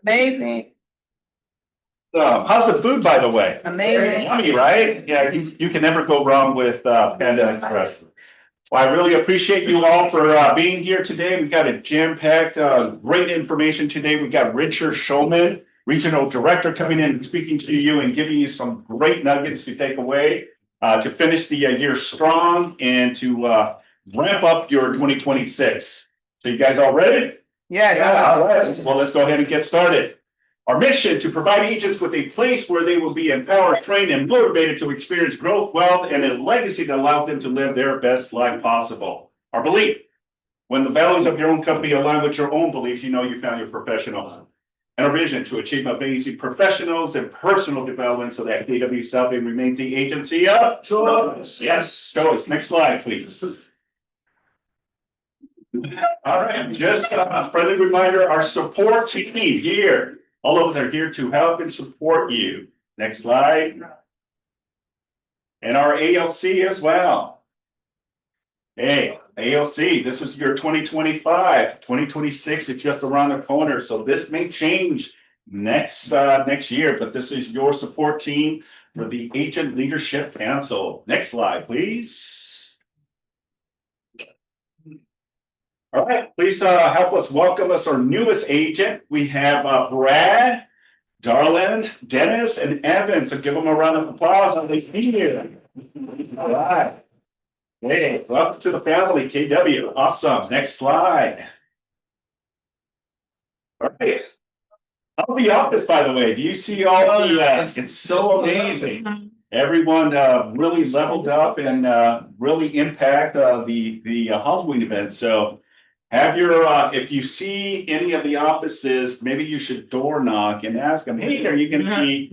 Amazing. How's the food, by the way? Amazing. Yummy, right? Yeah, you can never go wrong with Panda Express. Well, I really appreciate you all for being here today. We got a jam-packed, great information today. We got Richard Shulman, Regional Director, coming in and speaking to you and giving you some great nuggets to take away to finish the year strong and to ramp up your 2026. So you guys all ready? Yeah. All right. Well, let's go ahead and get started. Our mission to provide agents with a place where they will be empowered, trained, and motivated to experience growth, wealth, and a legacy that allows them to live their best life possible. Our belief: when the values of your own company align with your own beliefs, you know you found your professionals. And our vision to achieve amazing professionals and personal development so that KW Southgate remains the agency of choice. Yes, choice. Next slide, please. All right, just a friendly reminder, our support team here. All of us are here to help and support you. Next slide. And our ALC as well. Hey, ALC, this is your 2025. 2026 is just around the corner. So this may change next year, but this is your support team for the Agent Leadership Council. Next slide, please. All right, please help us welcome our newest agent. We have Brad, Darlin, Dennis, and Evan. So give them a round of applause on the here. All right. Hey, welcome to the family, KW. Awesome. Next slide. All right. How's the office, by the way? Do you see all the? It's so amazing. Everyone really leveled up and really impact the Halloween event. So have your if you see any of the offices, maybe you should door knock and ask them, hey, are you going to be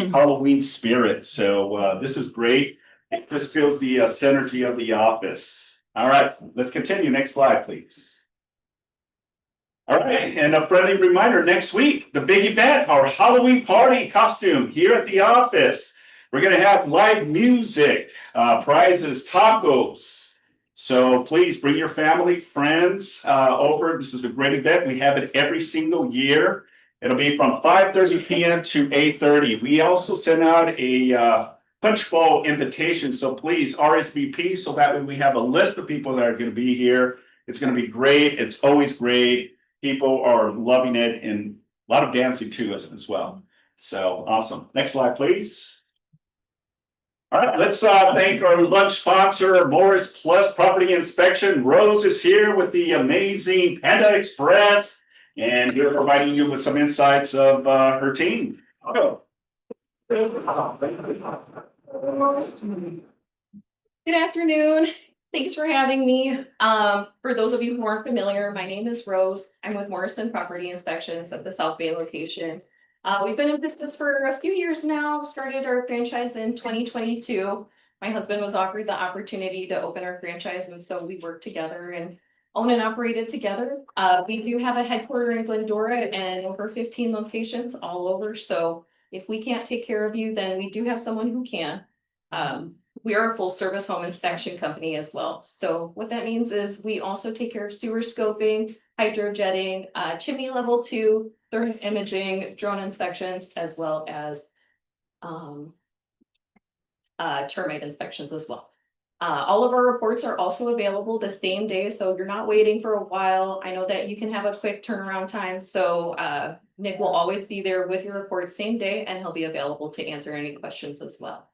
Halloween spirit? So this is great. It just feels the synergy of the office. All right, let's continue. Next slide, please. All right, and a friendly reminder, next week, the big event, our Halloween party costume here at the office. We're going to have live music, prizes, tacos. So please bring your family, friends over. This is a great event. We have it every single year. It'll be from 5:30 p.m. to 8:30. We also send out a punch bowl invitation. So please RSVP so that way we have a list of people that are going to be here. It's going to be great. It's always great. People are loving it and a lot of dancing too as well. So awesome. Next slide, please. All right, let's thank our lunch sponsor, Morris Plus Property Inspection. Rose is here with the amazing Panda Express, and we're providing you with some insights of her team. Oh. Good afternoon. Thanks for having me. For those of you who aren't familiar, my name is Rose. I'm with Morrison Property Inspections at the South Bay location. We've been in business for a few years now, started our franchise in 2022. My husband was offered the opportunity to open our franchise, and so we worked together and own and operate it together. We do have a headquarter in Glendora and over 15 locations all over. So if we can't take care of you, then we do have someone who can. We are a full service home inspection company as well. So what that means is we also take care of sewer scoping, hydrojetting, chimney level 2, thermal imaging, drone inspections, as well as termite inspections as well. All of our reports are also available the same day, so you're not waiting for a while. I know that you can have a quick turnaround time, so Nick will always be there with your report same day, and he'll be available to answer any questions as well.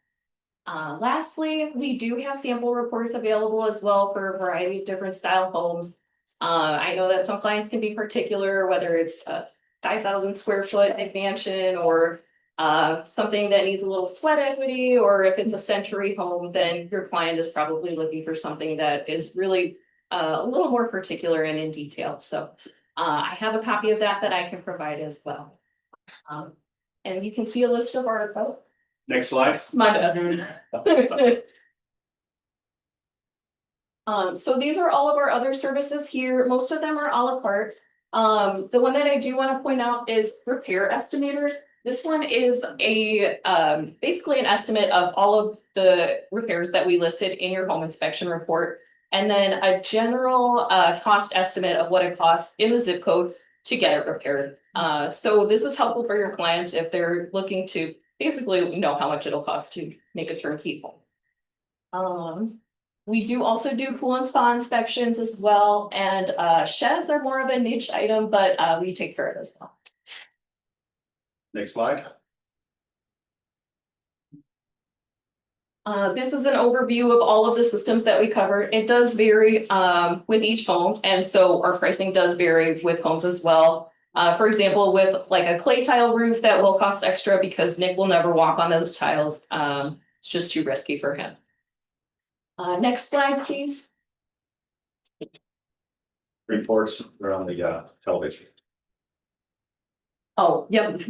Lastly, we do have sample reports available as well for a variety of different style homes. I know that some clients can be particular, whether it's a 5,000 square foot mansion or something that needs a little sweat equity, or if it's a century home, then your client is probably looking for something that is really a little more particular and in detail. So I have a copy of that I can provide as well. And you can see a list of our Next slide. My bad. So these are all of our other services here. Most of them are a la carte. The one that I do want to point out is Repair Estimator. This one is a basically an estimate of all of the repairs that we listed in your home inspection report, and then a general cost estimate of what it costs in the zip code to get it repaired. So this is helpful for your clients if they're looking to basically know how much it'll cost to make a turnkey home. We do also do pool and spa inspections as well, and sheds are more of a niche item, but we take care of it as well. Next slide. This is an overview of all of the systems that we cover. It does vary with each home, and so our pricing does vary with homes as well. For example, with like a clay tile roof, that will cost extra because Nick will never walk on those tiles. It's just too risky for him. Next slide, please. Reports are on the television. Oh, yep.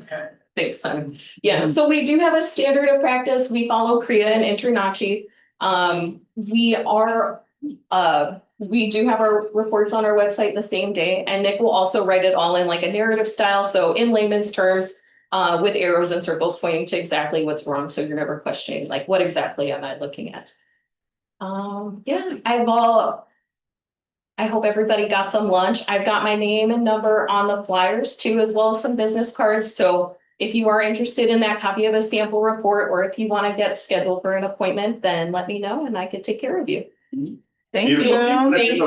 Thanks, Simon. Yeah, so we do have a standard of practice. We follow CREA and InterNACHI. We do have our reports on our website the same day, and Nick will also write it all in like a narrative style. So in layman's terms, with arrows and circles pointing to exactly what's wrong. So you're never questioning like, what exactly am I looking at? Yeah, I hope everybody got some lunch. I've got my name and number on the flyers too, as well as some business cards. So if you are interested in that copy of a sample report, or if you want to get scheduled for an appointment, then let me know and I could take care of you. Thank you. Thank you.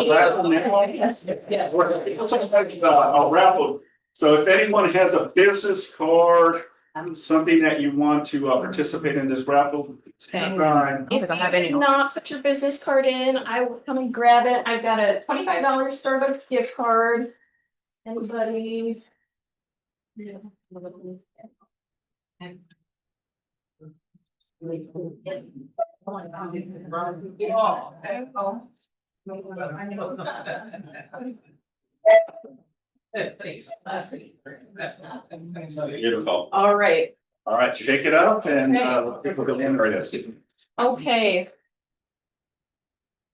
Yes. Yeah. I'll raffle. So if anyone has a business card, something that you want to participate in this raffle. If you do not put your business card in, I will come and grab it. I've got a $25 Starbucks gift card. Anybody? Yeah. Beautiful. All right. All right, shake it up and pick the winner is. Okay.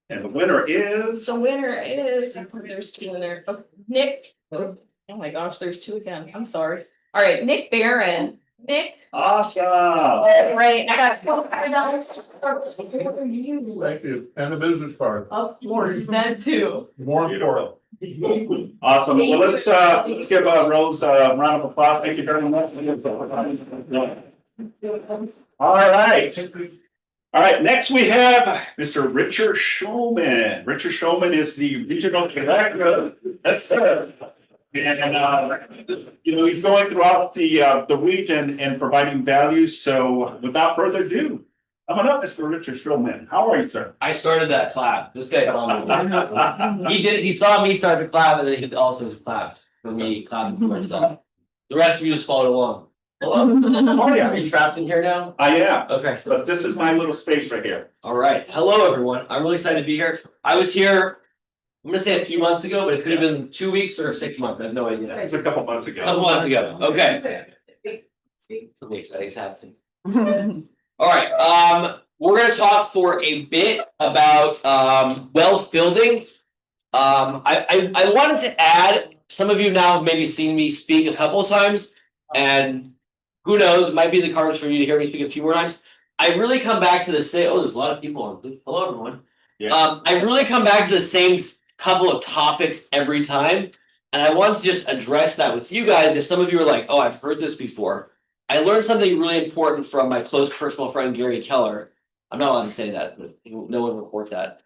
And the winner is. The winner is, there's two in there. Oh, Nick. Oh my gosh, there's two again. I'm sorry. All right, Nick Barron. Nick. Awesome. All right, I got $25 just for you. Thank you, and the business card, Of course, that too. more important. Awesome. Well, let's give Rose a round of applause. Thank you very much. All right. All right, next we have Mr. Richard Shulman. Richard Shulman is the regional director. Yes, sir. And he's going throughout the region and providing value. So without further ado, come on up, Mr. Richard Shulman. How are you, sir? I started that clap. This guy called me. He saw me start to clap, and then he also clapped for me, clapping for myself. The rest of you just followed along. Hello. Are you trapped in here now? I am. Okay. But this is my little space right here. All right. Hello, everyone. I'm really excited to be here. I was here, I'm gonna say a few months ago, but it could have been 2 weeks or 6 months. I have no idea. It was a couple months ago. A couple months ago. Okay. Something exciting's happening. All right. We're gonna talk for a bit about wealth building. I wanted to add, some of you now have maybe seen me speak a couple of times, and who knows, it might be the cards for you to hear me speak a few more times. I really come back to the same. Oh, there's a lot of people on. Hello, everyone. Yeah. I really come back to the same couple of topics every time, and I want to just address that with you guys. If some of you are like, "Oh, I've heard this before," I learned something really important from my close personal friend Gary Keller. I'm not allowed to say that, but no one report that.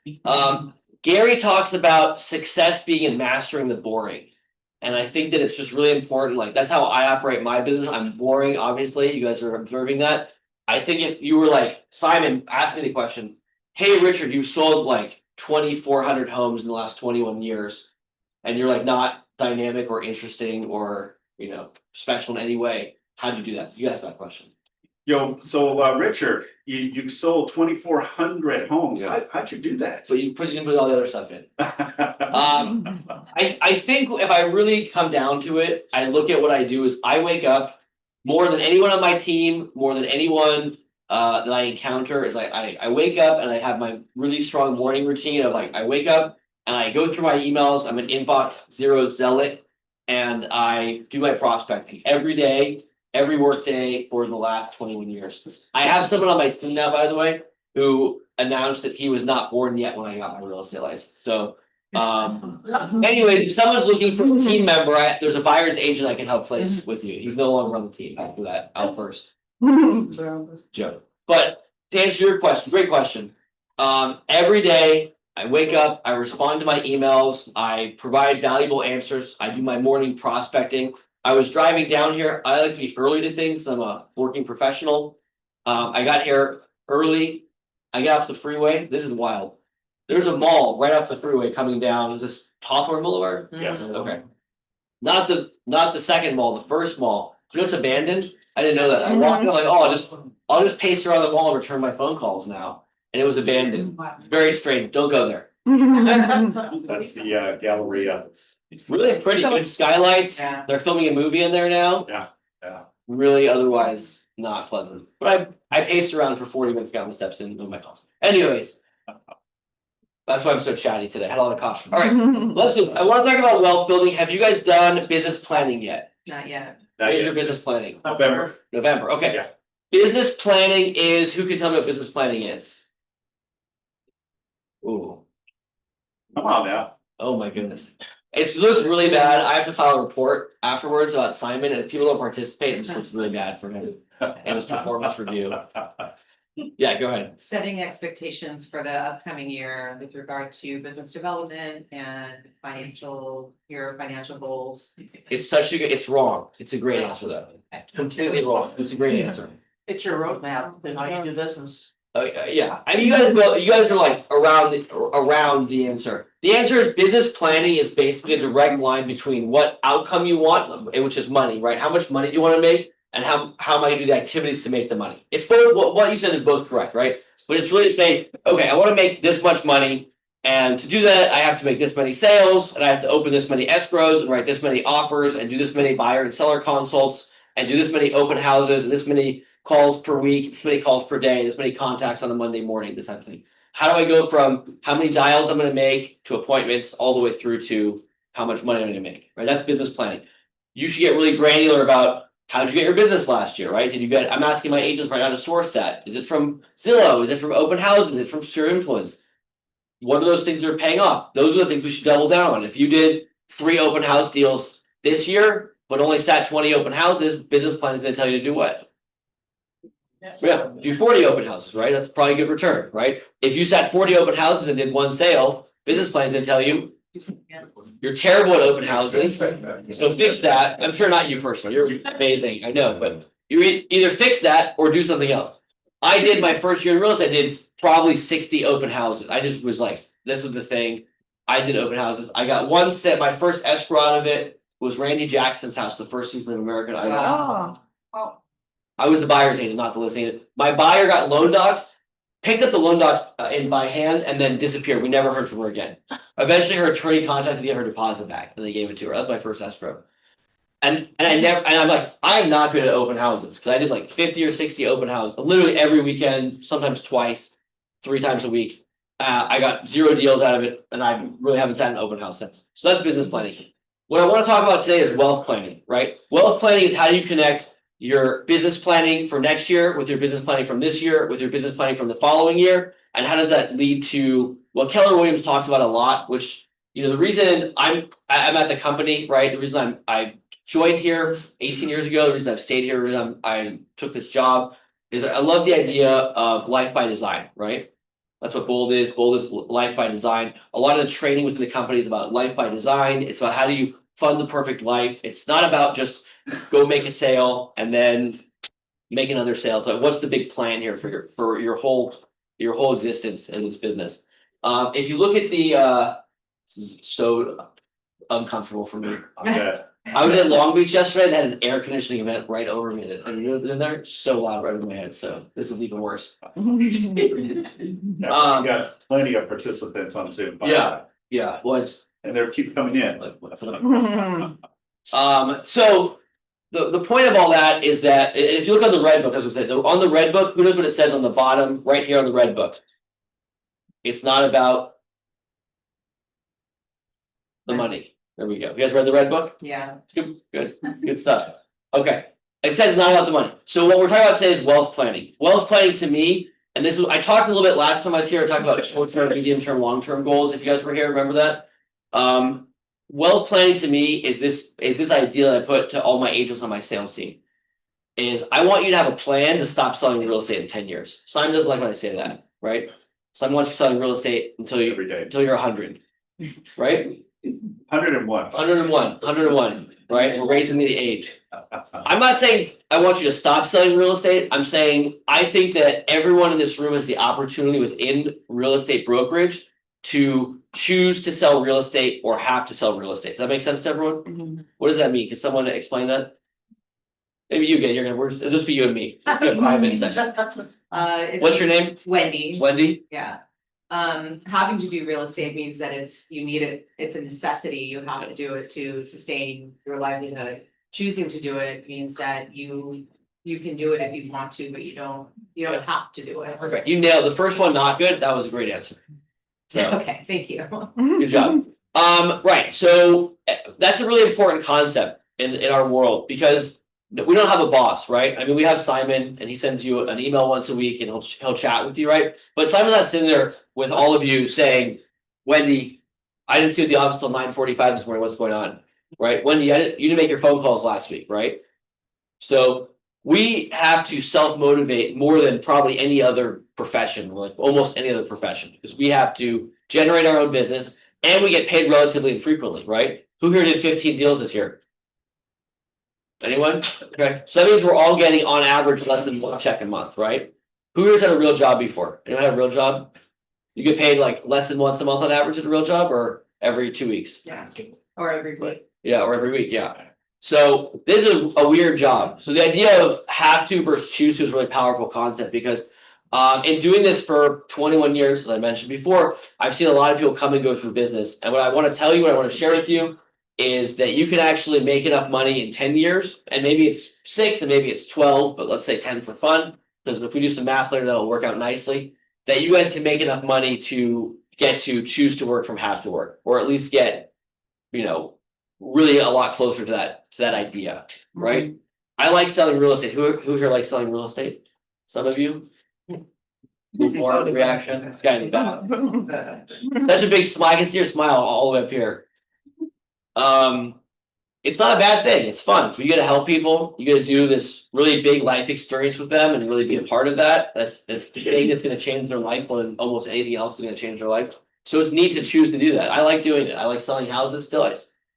Gary talks about success being in mastering the boring. And I think that it's just really important. Like, that's how I operate my business. I'm boring, obviously. You guys are observing that. I think if you were like, Simon, ask me the question, hey, Richard, you've sold like 2,400 homes in the last 21 years, and you're like not dynamic or interesting or, special in any way. How'd you do that? You asked that question. So Richard, you sold 2,400 homes. Yeah. How'd you do that? So you didn't put all the other stuff in. I think if I really come down to it, I look at what I do is I wake up more than anyone on my team, more than anyone that I encounter is I wake up and I have my really strong morning routine of like I wake up and I go through my emails. I'm an inbox zero zealot, and I do my prospecting every day, every work day for the last 21 years. I have someone on my team now, by the way, who announced that he was not born yet when I got my real estate license. So Anyway, if someone's looking for a team member, there's a buyer's agent I can help place with you. He's no longer on the team after that outburst. Joe. But to answer your question, great question. Every day I wake up, I respond to my emails, I provide valuable answers, I do my morning prospecting. I was driving down here. I like to be early to things. I'm a working professional. I got here early. I get off the freeway. This is wild. There's a mall right off the freeway coming down. Is this Hawthorne Boulevard? Yes. Okay. Not the second mall, the first mall. You know it's abandoned? I didn't know that. I walked in like, oh, I'll just pace around the mall and return my phone calls now. And it was abandoned. Very strange. Don't go there. That's the Galleria. It's really pretty, good skylights. Yeah. They're filming a movie in there now. Yeah. Really otherwise not pleasant. But I paced around for 40 minutes, got my steps in my calls. Anyways. That's why I'm so chatty today. I had a lot of caution. All right, let's do. I want to talk about wealth building. Have you guys done business planning yet? Not yet. What is your business planning? November. November. Okay. Yeah. Business planning is. Who can tell me what business planning is? Ooh. Come on now. Oh my goodness. It looks really bad. I have to file a report afterwards about Simon, and if people don't participate, it just looks really bad for him and his performance review. Yeah, go ahead. Setting expectations for the upcoming year with regard to business development and your financial goals. It's such a good. It's wrong. It's a great answer though. Completely wrong. It's a great answer. It's your roadmap, then how you do business. Yeah, I mean, you guys are like around the answer. The answer is business planning is basically a direct line between what outcome you want, which is money, right? How much money do you want to make, and how am I gonna do the activities to make the money? It's both. What you said is both correct, right? But it's really to say, okay, I want to make this much money, and to do that, I have to make this many sales, and I have to open this many escrows, and write this many offers, and do this many buyer and seller consults, and do this many open houses, and this many calls per week, this many calls per day, this many contacts on a Monday morning, this type of thing. How do I go from how many dials I'm going to make to appointments all the way through to how much money I'm going to make, right? That's business planning. You should get really granular about how did you get your business last year, right? I'm asking my agents right now to source that. Is it from Zillow? Is it from open houses? Is it from Sphere of Influence? What are those things that are paying off? Those are the things we should double down on. If you did 3 open house deals this year, but only sat 20 open houses, business plan is going to tell you to do what? Yeah, do 40 open houses, right? That's probably a good return, right? If you sat 40 open houses and did 1 sale, business plan is going to tell you you're terrible at open houses. So fix that. I'm sure not you personally. You're amazing. I know, but you either fix that or do something else. I did my first year in real estate. I did probably 60 open houses. I just was like, this was the thing. I did open houses. I got 1 set. My first escrow out of it was Randy Jackson's house, the first season of American Idol. Wow. Oh. I was the buyer's agent, not the listing agent. My buyer got loan docs, picked up the loan docs in by hand, and then disappeared. We never heard from her again. Eventually, her attorney contacted to get her deposit back, and they gave it to her. That was my first escrow. And I'm like, I am not good at open houses because I did like 50 or 60 open houses, literally every weekend, sometimes twice, 3 times a week. I got 0 deals out of it, and I really haven't sat in an open house since. So that's business planning. What I want to talk about today is wealth planning, right? Wealth planning is how do you connect your business planning for next year with your business planning from this year, with your business planning from the following year, and how does that lead to what Keller Williams talks about a lot, which, you know, the reason I'm at the company, right? The reason I joined here 18 years ago, the reason I've stayed here, the reason I took this job is I love the idea of life by design, right? That's what Bold is. Bold is life by design. A lot of the training within the company is about life by design. It's about how do you fund the perfect life. It's not about just go make a sale and then make another sale. So what's the big plan here for your whole existence in this business? If you look at the this is so uncomfortable for me. Okay. I was at Long Beach yesterday and had an air conditioning event right over me. And you know, in there, so loud right over my head. So this is even worse. We got plenty of participants on Zoom. by the Yeah. way, Yeah, well, it's And they keep coming in. like what's up? So the point of all that is that if you look on the red book, as I said, on the red book, who knows what it says on the bottom right here on the red book? It's not about the money. There we go. You guys read the red book? Yeah. Good stuff. Okay. It says it's not about the money. So what we're talking about today is wealth planning. Wealth planning to me, and this was I talked a little bit last time I was here. I talked about short-term, medium-term, long-term goals. If you guys were here, remember that? Wealth planning to me is this idea that I put to all my agents on my sales team. Is I want you to have a plan to stop selling real estate in 10 years. Simon doesn't like when I say that, right? Simon wants you selling real estate until Every day. you're 100, right? 101. 101, right? We're raising the age. I'm not saying I want you to stop selling real estate. I'm saying I think that everyone in this room has the opportunity within real estate brokerage to choose to sell real estate or have to sell real estate. Does that make sense to everyone? What does that mean? Can someone explain that? Maybe you get, it'll just be you and me. We have a 5-minute session. What's your name? Wendy, Wendy? yeah. Having to do real estate means that you need it, it's a necessity, you have to do it to sustain your livelihood. Choosing to do it means that you can do it if you want to, but you don't have to do it. Perfect. You nailed the first one, not good. That was a great answer. So. Okay, thank you. Good job. Right, so that's a really important concept in our world because we don't have a boss, right? I mean, we have Simon and he sends you an email once a week and he'll chat with you, right? But Simon's not sitting there with all of you saying, Wendy, I didn't see you at the office till 9:45 this morning. What's going on? Right? Wendy, you didn't make your phone calls last week, right? So we have to self-motivate more than probably any other profession, like almost any other profession, because we have to generate our own business and we get paid relatively infrequently, right? Who here did 15 deals this year? Anyone? Okay, so that means we're all getting on average less than 1 check a month, right? Who here's had a real job before? Anyone had a real job? You get paid like less than once a month on average at a real job or every 2 weeks? Yeah, or every week. Yeah, or every week, yeah. So this is a weird job. So the idea of have to versus choose to is a really powerful concept because in doing this for 21 years, as I mentioned before, I've seen a lot of people come and go through business. And what I want to tell you, what I want to share with you is that you can actually make enough money in 10 years, and maybe it's 6 and maybe it's 12, but let's say 10 for fun, because if we do some math later, that'll work out nicely, that you guys can make enough money to get to choose to work from have to work, or at least get, really a lot closer to that idea, right? I like selling real estate. Who here likes selling real estate? Some of you? More reaction. This guy in the back. Such a big smile. I can see your smile all the way up here. It's not a bad thing. It's fun. You get to help people. You get to do this really big life experience with them and really be a part of that. That's the thing that's going to change their life when almost anything else is going to change their life. So it's neat to choose to do that. I like doing it. I like selling houses still. I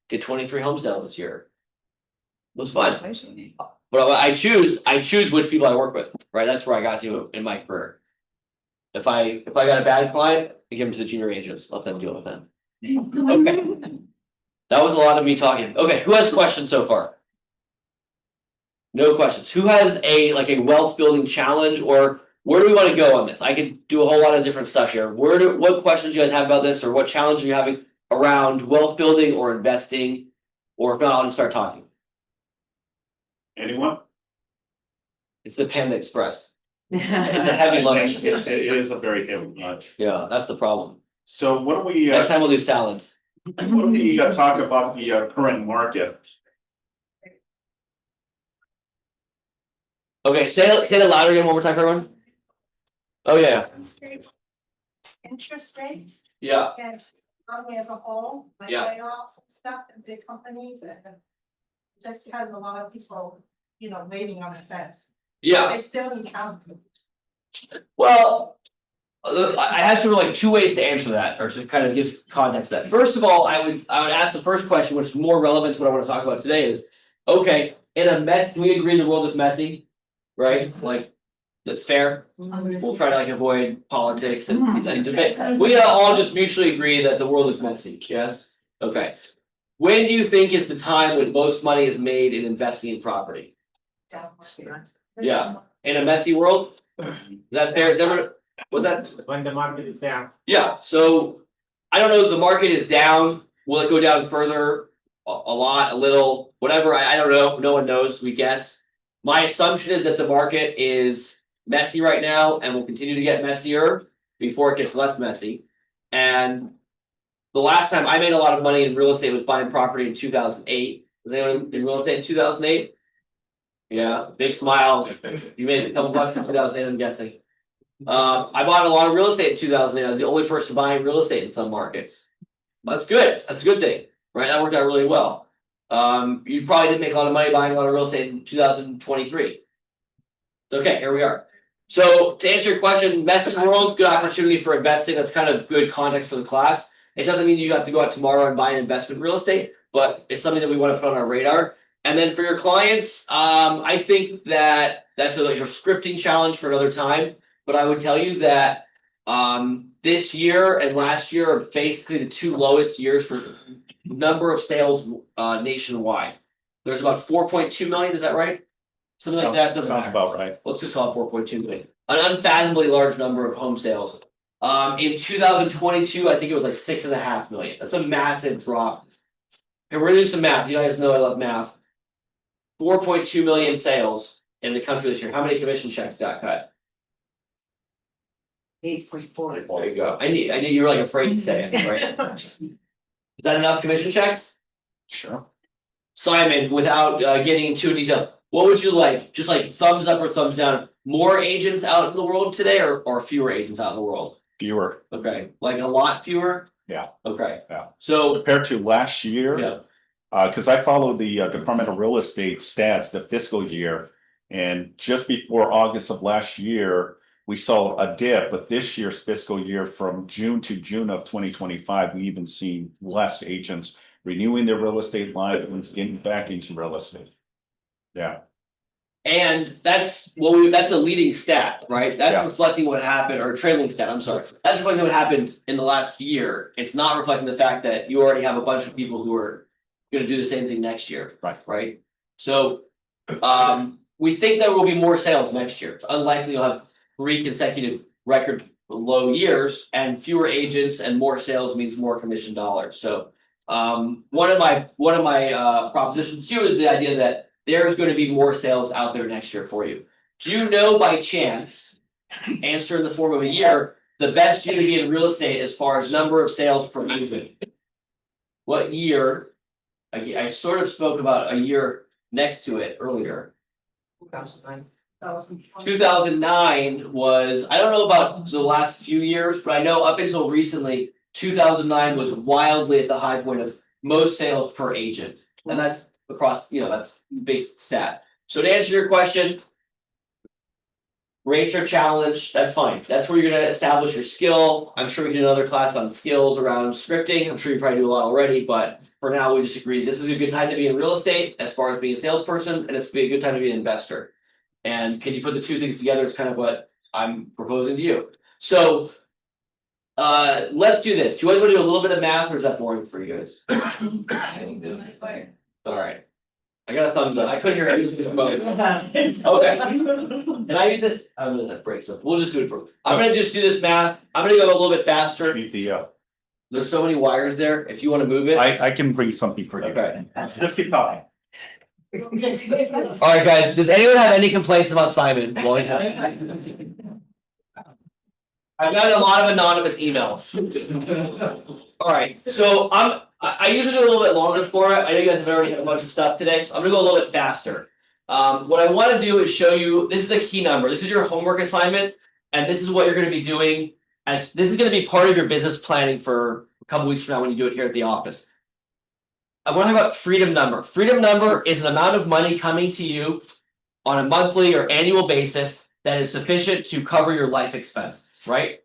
did 23 home sales this year. It was fun. But I choose which people I work with, right? That's where I got to in my career. If I got a bad client, I give them to the junior agents, let them deal with them. Okay. That was a lot of me talking. Okay, who has questions so far? No questions. Who has a wealth building challenge, or where do we want to go on this? I could do a whole lot of different stuff here. What questions do you guys have about this, or what challenge are you having around wealth building or investing? Or if not, I'll just start talking. Anyone? It's the Panda Express. It's a heavy lunch. It is a very heavy lunch. Yeah, that's the problem. So what do we, Next time we'll do salads. talk about the current market? Okay, say that louder again one more time for everyone. Oh yeah. Interest rates Yeah. and economy as a whole, like Yeah. layoffs and stuff and big companies and just has a lot of people, waiting on the fence. Yeah. They still need housing. Well, I have sort of 2 ways to answer that, or to kind of give context to that. First of all, I would ask the first question, which is more relevant to what I want to talk about today, is okay, in a mess, can we agree the world is messy? Right? That's fair. We'll try to avoid politics and debate. We all just mutually agree that the world is messy, yes? Okay. When do you think is the time when most money is made in investing in property? Yeah. In a messy world? Is that fair? Was that? When the market is down. Yeah, so I don't know, the market is down. Will it go down further? A lot, a little, whatever, I don't know. No one knows, we guess. My assumption is that the market is messy right now and will continue to get messier before it gets less messy. And the last time I made a lot of money in real estate was buying property in 2008. Was anyone in real estate in 2008? Yeah, big smiles. You made a couple bucks in 2008, I'm guessing. I bought a lot of real estate in 2008. I was the only person buying real estate in some markets. That's good. That's a good thing, right? That worked out really well. You probably didn't make a lot of money buying a lot of real estate in 2023. Okay, here we are. So to answer your question, investing world, good opportunity for investing. That's kind of good context for the class. It doesn't mean you have to go out tomorrow and buy an investment real estate, but it's something that we want to put on our radar. And then for your clients, I think that that's a your scripting challenge for another time. But I would tell you that this year and last year are basically the two lowest years for number of sales nationwide. There's about 4.2 million, is that right? Something like that. Doesn't Sounds matter. about right. Let's just call it 4.2 million. An unfathomably large number of home sales. In 2022, I think it was like 6.5 million. That's a massive drop. Okay, we're gonna do some math. You guys know I love math. 4.2 million sales in the country this year. How many commission checks got cut? 8.4. There you go. I knew you were like afraid to say it, right? Is that enough commission checks? Sure. Simon, without getting into detail, what would you like? Just like thumbs up or thumbs down? More agents out in the world today, or fewer agents out in the world? Fewer. Okay, like a lot fewer. Yeah. Okay. Yeah. So Compared to last year. yeah, Because I follow the Department of Real Estate stats, the fiscal year. And just before August of last year, we saw a dip, but this year's fiscal year from June to June of 2025, we even seen less agents renewing their real estate license, getting back into real estate. Yeah, and that's that's a leading stat, right? That's Yeah. reflecting what happened, or trailing stat. I'm sorry. That's reflecting what happened in the last year. It's not reflecting the fact that you already have a bunch of people who are going to do the same thing next year. Right. Right. So, we think there will be more sales next year. It's unlikely you'll have 3 consecutive record low years, and fewer agents and more sales means more commission dollars. So, one of my propositions to you is the idea that there's going to be more sales out there next year for you. Do you know by chance, answer in the form of a year, the best year to be in real estate as far as number of sales per agent? What year? I sort of spoke about a year next to it earlier. 2009. 2009 was, I don't know about the last few years, but I know up until recently, 2009 was wildly at the high point of most sales per agent. And that's across, that's big stat. So to answer your question, rates are challenged, that's fine. That's where you're gonna establish your skill. I'm sure we can do another class on skills around scripting. I'm sure you probably do a lot already, but for now, we just agree this is a good time to be in real estate as far as being a salesperson, and it's be a good time to be an investor. And can you put the two things together? It's kind of what I'm proposing to you. So let's do this. Do you guys want to do a little bit of math, or is that boring for you guys? All right. I got a thumbs up. I couldn't hear anything. Okay. Can I use this? I'm gonna break some. We'll just do it for. I'm gonna just do this math. I'm gonna go a little bit faster. beat the, There's so many wires there. If you want to move it. I can bring something for you. Okay. Just keep talking. All right, guys. Does anyone have any complaints about Simon? Well, I've gotten a lot of anonymous emails. All right, so I usually do a little bit longer for it. I know you guys have already had a bunch of stuff today, so I'm gonna go a little bit faster. What I want to do is show you, this is the key number. This is your homework assignment, and this is what you're gonna be doing as this is gonna be part of your business planning for a couple weeks from now when you do it here at the office. I want to talk about freedom number. Freedom number is an amount of money coming to you on a monthly or annual basis that is sufficient to cover your life expenses, right?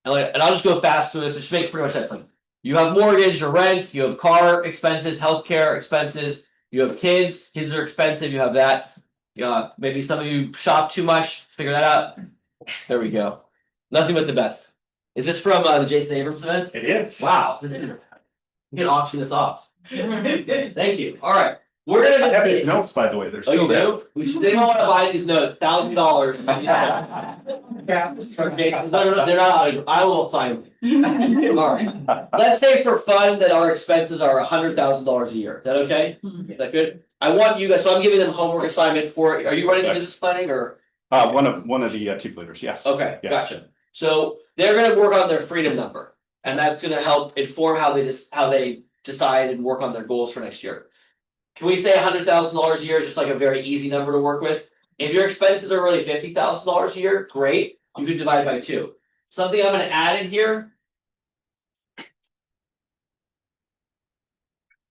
And I'll just go fast through this. It should make pretty much sense. Like you have mortgage or rent, you have car expenses, healthcare expenses, you have kids. Kids are expensive. You have that. Maybe some of you shop too much. Figure that out. There we go. Nothing but the best. Is this from the Jason Abrams event? It is. Wow. You can auction this off. Thank you. All right. We're I have gonna. his notes, by the way, they're Oh, you still there. do? We should. They don't want to buy these notes. $1,000. No, they're not. I will sign them. All right. Let's say for fun that our expenses are $100,000 a year. Is that okay? Is that good? I want you guys. So I'm giving them homework assignment for. Are you running the business planning or? One of the team leaders, yes. Okay, Yes. gotcha. So they're gonna work on their freedom number, and that's gonna help inform how they decide and work on their goals for next year. Can we say $100,000 a year is just like a very easy number to work with? If your expenses are really $50,000 a year, great. You can divide by 2. Something I'm gonna add in here.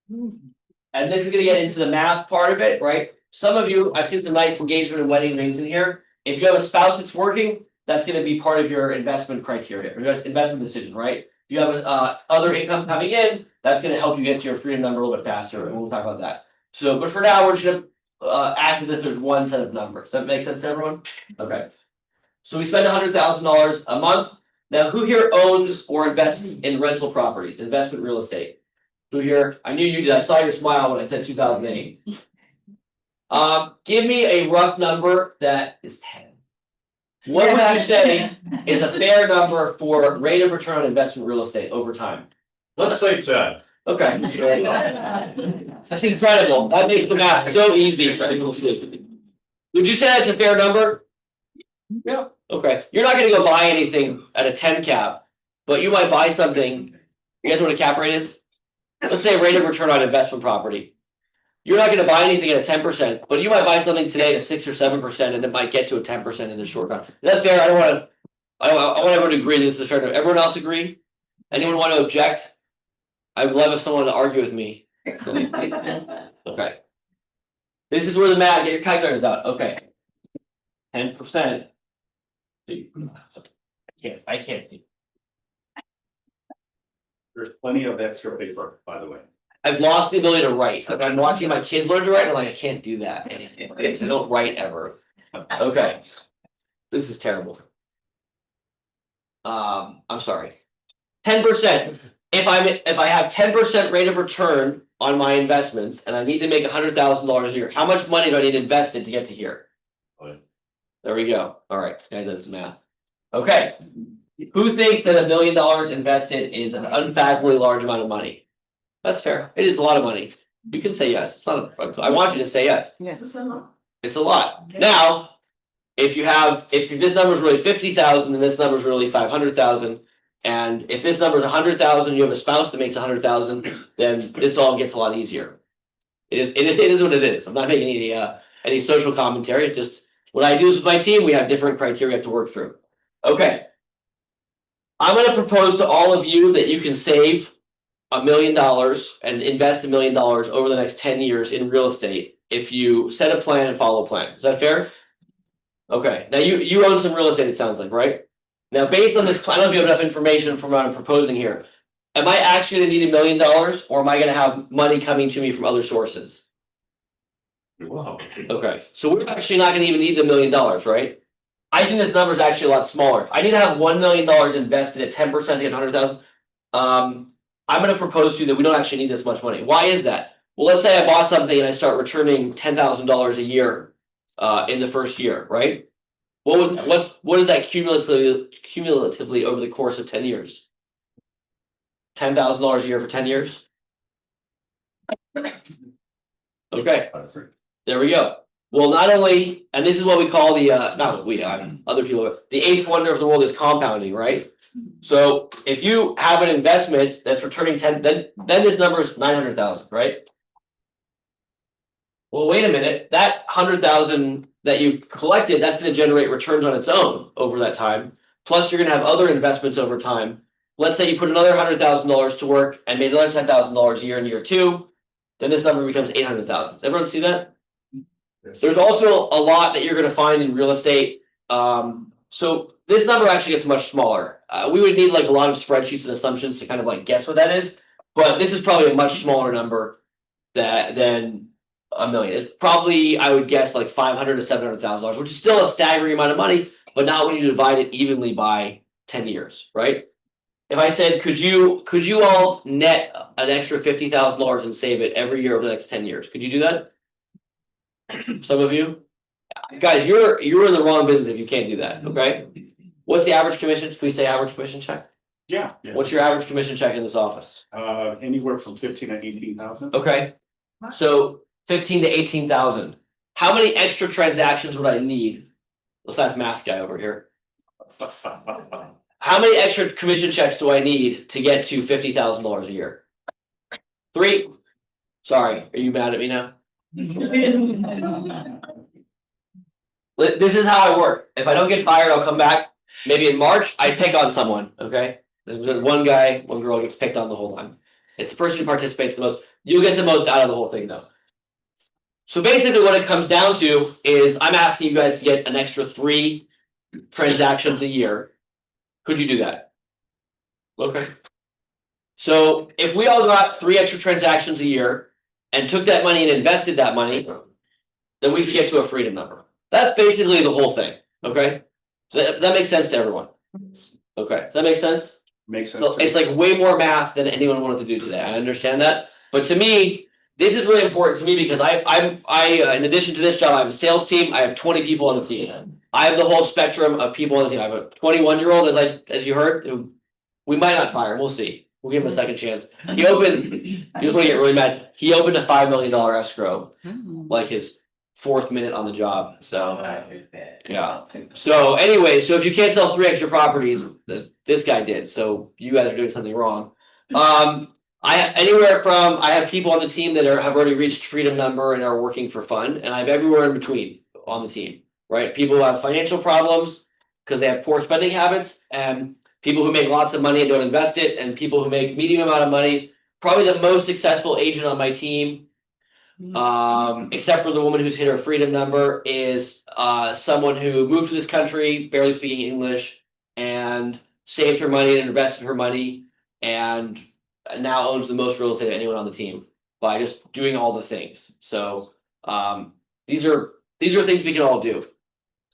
And this is gonna get into the math part of it, right? Some of you, I've seen some nice engagement and wedding rings in here. If you have a spouse that's working, that's gonna be part of your investment criteria, or your investment decision, right? If you have other income coming in, that's gonna help you get to your freedom number a little bit faster, and we'll talk about that. So, but for now, we're just gonna act as if there's one set of numbers. Does that make sense to everyone? Okay. So we spend $100,000 a month. Now, who here owns or invests in rental properties, investment real estate? Who here? I knew you did. I saw your smile when I said 2008. Give me a rough number that is 10. What would you say is a fair number for rate of return on investment real estate over time? Let's say 10. Okay. That's incredible. That makes the math so easy for people to see. Would you say that's a fair number? Yeah. Okay, you're not gonna go buy anything at a 10 cap, but you might buy something. You guys know what a cap rate is? Let's say rate of return on investment property. You're not gonna buy anything at a 10%, but you might buy something today at a 6 or 7%, and it might get to a 10% in the short run. Is that fair? I want everyone to agree this is fair. Everyone else agree? Anyone want to object? I would love if someone to argue with me. Okay. This is where the math, get your calculators out. Okay. 10%. I can't do. There's plenty of extra paper, by the way. I've lost the ability to write. I'm watching my kids learn to write, and I'm like, I can't do that. I don't write ever. Okay. This is terrible. I'm sorry. 10%. If I have 10% rate of return on my investments and I need to make $100,000 a year, how much money do I need to invest in to get to here? There we go. All right, this guy does the math. Okay. Who thinks that $1 million invested is an unfathomably large amount of money? That's fair. It is a lot of money. You can say yes. It's not. I want you to say yes. It's a lot. Now, if this number is really 50,000 and this number is really 500,000, and if this number is 100,000, you have a spouse that makes 100,000, then this all gets a lot easier. It is what it is. I'm not making any social commentary. It's just what I do is with my team. We have different criteria to work through. Okay. I'm going to propose to all of you that you can save $1 million and invest $1 million over the next 10 years in real estate if you set a plan and follow a plan. Is that fair? Okay. Now you own some real estate, it sounds like, right? Now, based on this plan, I don't know if you have enough information from what I'm proposing here. Am I actually going to need $1 million, or am I going to have money coming to me from other sources? Wow. Okay. So we're actually not going to even need the $1 million, right? I think this number is actually a lot smaller. If I need to have $1 million invested at 10% to get 100,000, I'm going to propose to you that we don't actually need this much money. Why is that? Well, let's say I bought something and I start returning $10,000 a year in the first year, right? What is that cumulatively over the course of 10 years? $10,000 a year for 10 years? Okay, there we go. Well, not only, and this is what we call the other people, the eighth wonder of the world is compounding, right? So if you have an investment that's returning 10, then this number is 900,000, right? Well, wait a minute, that 100,000 that you've collected, that's going to generate returns on its own over that time. Plus, you're going to have other investments over time. Let's say you put another $100,000 to work and made another $10,000 a year in year 2, then this number becomes 800,000. Everyone see that? There's also a lot that you're going to find in real estate. So this number actually gets much smaller. We would need like a lot of spreadsheets and assumptions to kind of like guess what that is. But this is probably a much smaller number than $1 million. It's probably, I would guess, like $500,000 to $700,000, which is still a staggering amount of money, but not when you divide it evenly by 10 years, right? If I said, could you all net an extra $50,000 and save it every year over the next 10 years? Could you do that? Some of you? Guys, you're in the wrong business if you can't do that, okay? What's the average commission? Can we say average commission check? Yeah. What's your average commission check in this office? Anywhere from 15 to 18,000. Okay, so 15 to 18,000. How many extra transactions would I need? Let's ask math guy over here. How many extra commission checks do I need to get to $50,000 a year? 3. Sorry, are you mad at me now? This is how I work. If I don't get fired, I'll come back. Maybe in March, I pick on someone. Okay, one guy, one girl gets picked on the whole time. It's the person who participates the most. You'll get the most out of the whole thing though. So basically what it comes down to is I'm asking you guys to get an extra 3 transactions a year. Could you do that? Okay. So if we all got 3 extra transactions a year and took that money and invested that money, then we could get to a freedom number. That's basically the whole thing, okay? So does that make sense to everyone? Okay, does that make sense? Makes sense. So it's like way more math than anyone wanted to do today. I understand that, but to me, this is really important to me because I'm in addition to this job, I have a sales team. I have 20 people on the team. I have the whole spectrum of people on the team. I have a 21-year-old, as you heard, who we might not fire. We'll see. We'll give him a second chance. He just want to get really mad. He opened a $5 million escrow, like his 4th minute on the job. So yeah. So anyway, so if you can't sell 3 extra properties, this guy did. So you guys are doing something wrong. I have people on the team that have already reached freedom number and are working for fun, and I have everywhere in between on the team. Right? People who have financial problems because they have poor spending habits, and people who make lots of money and don't invest it, and people who make medium amount of money. Probably the most successful agent on my team, except for the woman who's hit her freedom number, is someone who moved to this country barely speaking English and saved her money and invested her money and now owns the most real estate of anyone on the team by just doing all the things. So these are things we can all do.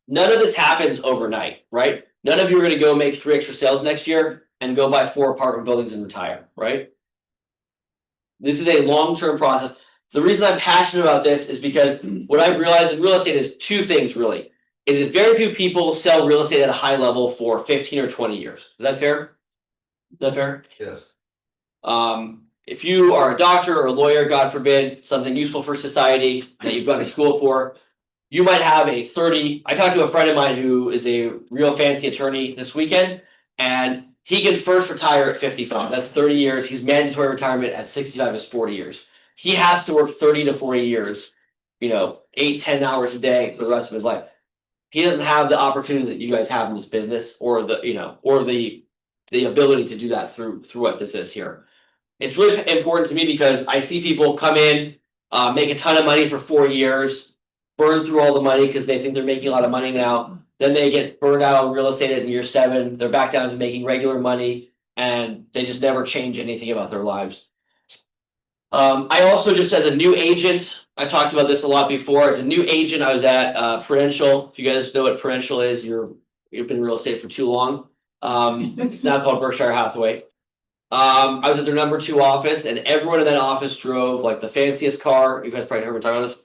None of this happens overnight, right? None of you are going to go make 3 extra sales next year and go buy 4 apartment buildings and retire, right? This is a long-term process. The reason I'm passionate about this is because what I've realized in real estate is 2 things really. Is that very few people sell real estate at a high level for 15 or 20 years. Is that fair? Is that fair? Yes. If you are a doctor or a lawyer, God forbid, something useful for society that you've gone to school for, you might have a 30. I talked to a friend of mine who is a real fancy attorney this weekend, and he can first retire at 55. That's 30 years. He's mandatory retirement at 65 is 40 years. He has to work 30 to 40 years, 8-10 hours a day for the rest of his life. He doesn't have the opportunity that you guys have in this business, or the ability to do that through what this is here. It's really important to me because I see people come in, make a ton of money for 4 years, burn through all the money because they think they're making a lot of money now. Then they get burned out on real estate in year 7. They're back down to making regular money, and they just never change anything about their lives. I also, just as a new agent, I talked about this a lot before. As a new agent, I was at Prudential. If you guys know what Prudential is, you've been in real estate for too long. It's now called Berkshire Hathaway. I was at their number 2 office, and everyone in that office drove like the fanciest car. You guys probably heard me talk about this.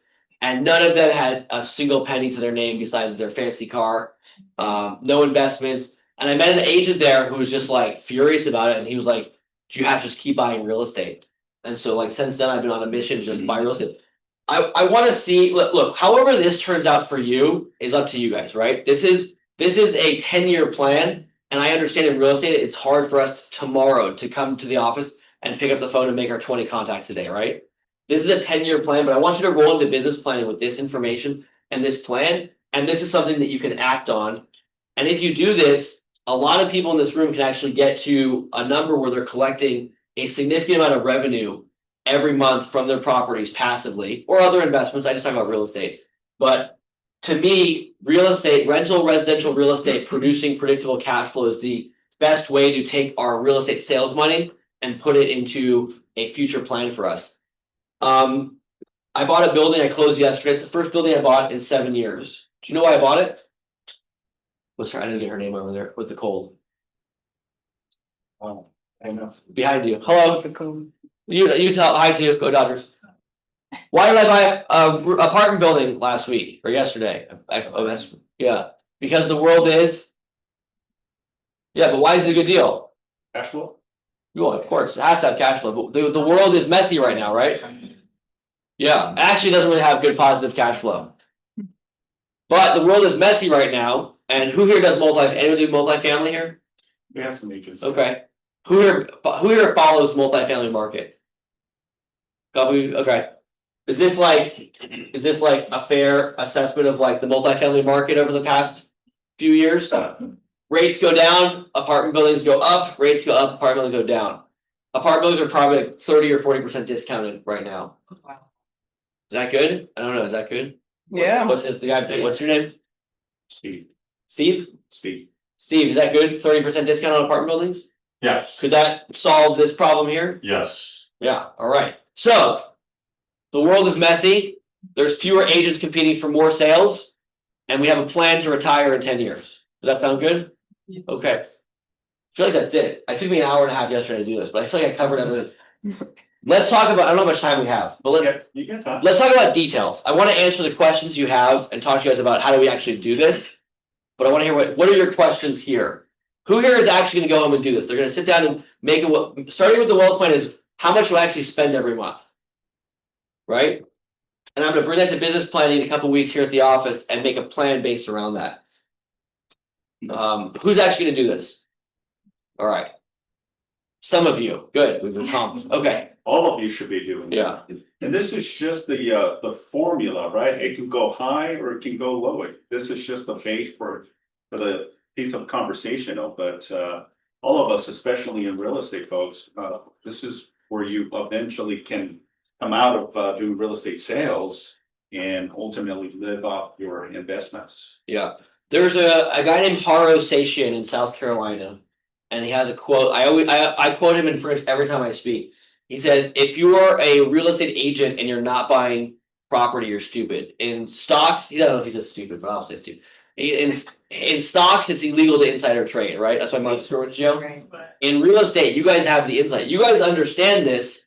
And none of them had a single penny to their name besides their fancy car. No investments. And I met an agent there who was just like furious about it. And he was like, "Do you have to just keep buying real estate?" And so like since then I've been on a mission to just buy real estate. I want to see, look, however this turns out for you is up to you guys, right? This is a 10-year plan. And I understand in real estate, it's hard for us tomorrow to come to the office and pick up the phone and make our 20 contacts a day, right? This is a 10-year plan, but I want you to roll into business planning with this information and this plan. And this is something that you can act on. And if you do this, a lot of people in this room can actually get to a number where they're collecting a significant amount of revenue every month from their properties passively or other investments. I just talk about real estate. But to me, real estate, rental, residential real estate, producing predictable cash flow is the best way to take our real estate sales money and put it into a future plan for us. I bought a building I closed yesterday. It's the first building I bought in 7 years. Do you know why I bought it? What's her? I didn't get her name over there with the cold. Oh, I know. Behind you. Hello. You tell hi to Go Dodgers. Why did I buy a apartment building last week or yesterday? Yeah, because the world is. Yeah, but why is it a good deal? Cash flow? Well, of course, it has to have cash flow, but the world is messy right now, right? Yeah, it actually doesn't really have good positive cash flow. But the world is messy right now, and who here does anyone do multifamily here? We have some agents. Okay. Who here follows multifamily market? Okay. Is this like a fair assessment of like the multifamily market over the past few years? Rates go down, apartment buildings go up, rates go up, apartment buildings go down. Apartment buildings are probably like 30 or 40% discounted right now. Wow. Is that good? I don't know, is that good? Yeah. What's the guy, what's your name? Steve, Steve? Steve. Steve, is that good? 30% discount on apartment buildings? Yes, Could that solve this problem here? yes. Yeah, alright, so. The world is messy, there's fewer agents competing for more sales. And we have a plan to retire in 10 years. Does that sound good? Okay. I feel like that's it. It took me an hour and a half yesterday to do this, but I feel like I covered everything. Let's talk about, I don't know how much time we have, but You get that. let's talk about details. I want to answer the questions you have and talk to you guys about how do we actually do this. But I want to hear what are your questions here? Who here is actually going to go home and do this? They're going to sit down and make it, starting with the wealth plan is how much do I actually spend every month? Right? And I'm gonna bring that to business planning in a couple weeks here at the office and make a plan based around that. Who's actually gonna do this? All right. Some of you, good, we've accomplished, okay, All of you should be doing. that. yeah, And this is just the formula, right? It can go high or it can go low. This is just the base for the piece of conversation, but all of us, especially in real estate folks, this is where you eventually can come out of doing real estate sales and ultimately live off your investments. yeah. There's a guy named Haro Satian in South Carolina. And he has a quote, I quote him in print every time I speak. He said, if you are a real estate agent and you're not buying property, you're stupid. In stocks, I don't know if he says stupid, but I'll say stupid. In stocks, it's illegal to insider trade, right? That's why Martha Stewart Joe. Right. In real estate, you guys have the insight. You guys understand this,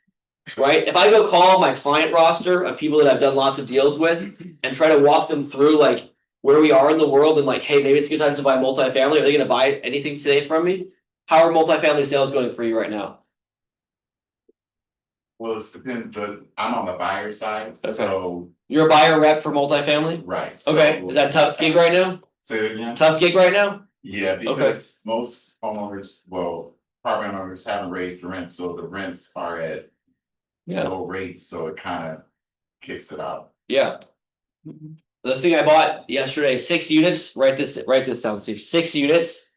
right? If I go call my client roster of people that I've done lots of deals with and try to walk them through like where we are in the world and like, hey, maybe it's a good time to buy multifamily. Are they gonna buy anything today from me? How are multifamily sales going for you right now? Well, it depends, but I'm on the buyer side, Okay. so, You're a buyer rep for multifamily? right. Okay, is that a tough gig right now? Say it again? Tough gig right now? Yeah, because most homeowners, well, apartment owners haven't raised the rent, so the rents are at Yeah, low rates, so it kind of kicks it out. yeah. The thing I bought yesterday, 6 units, write this down, Steve, 6 units,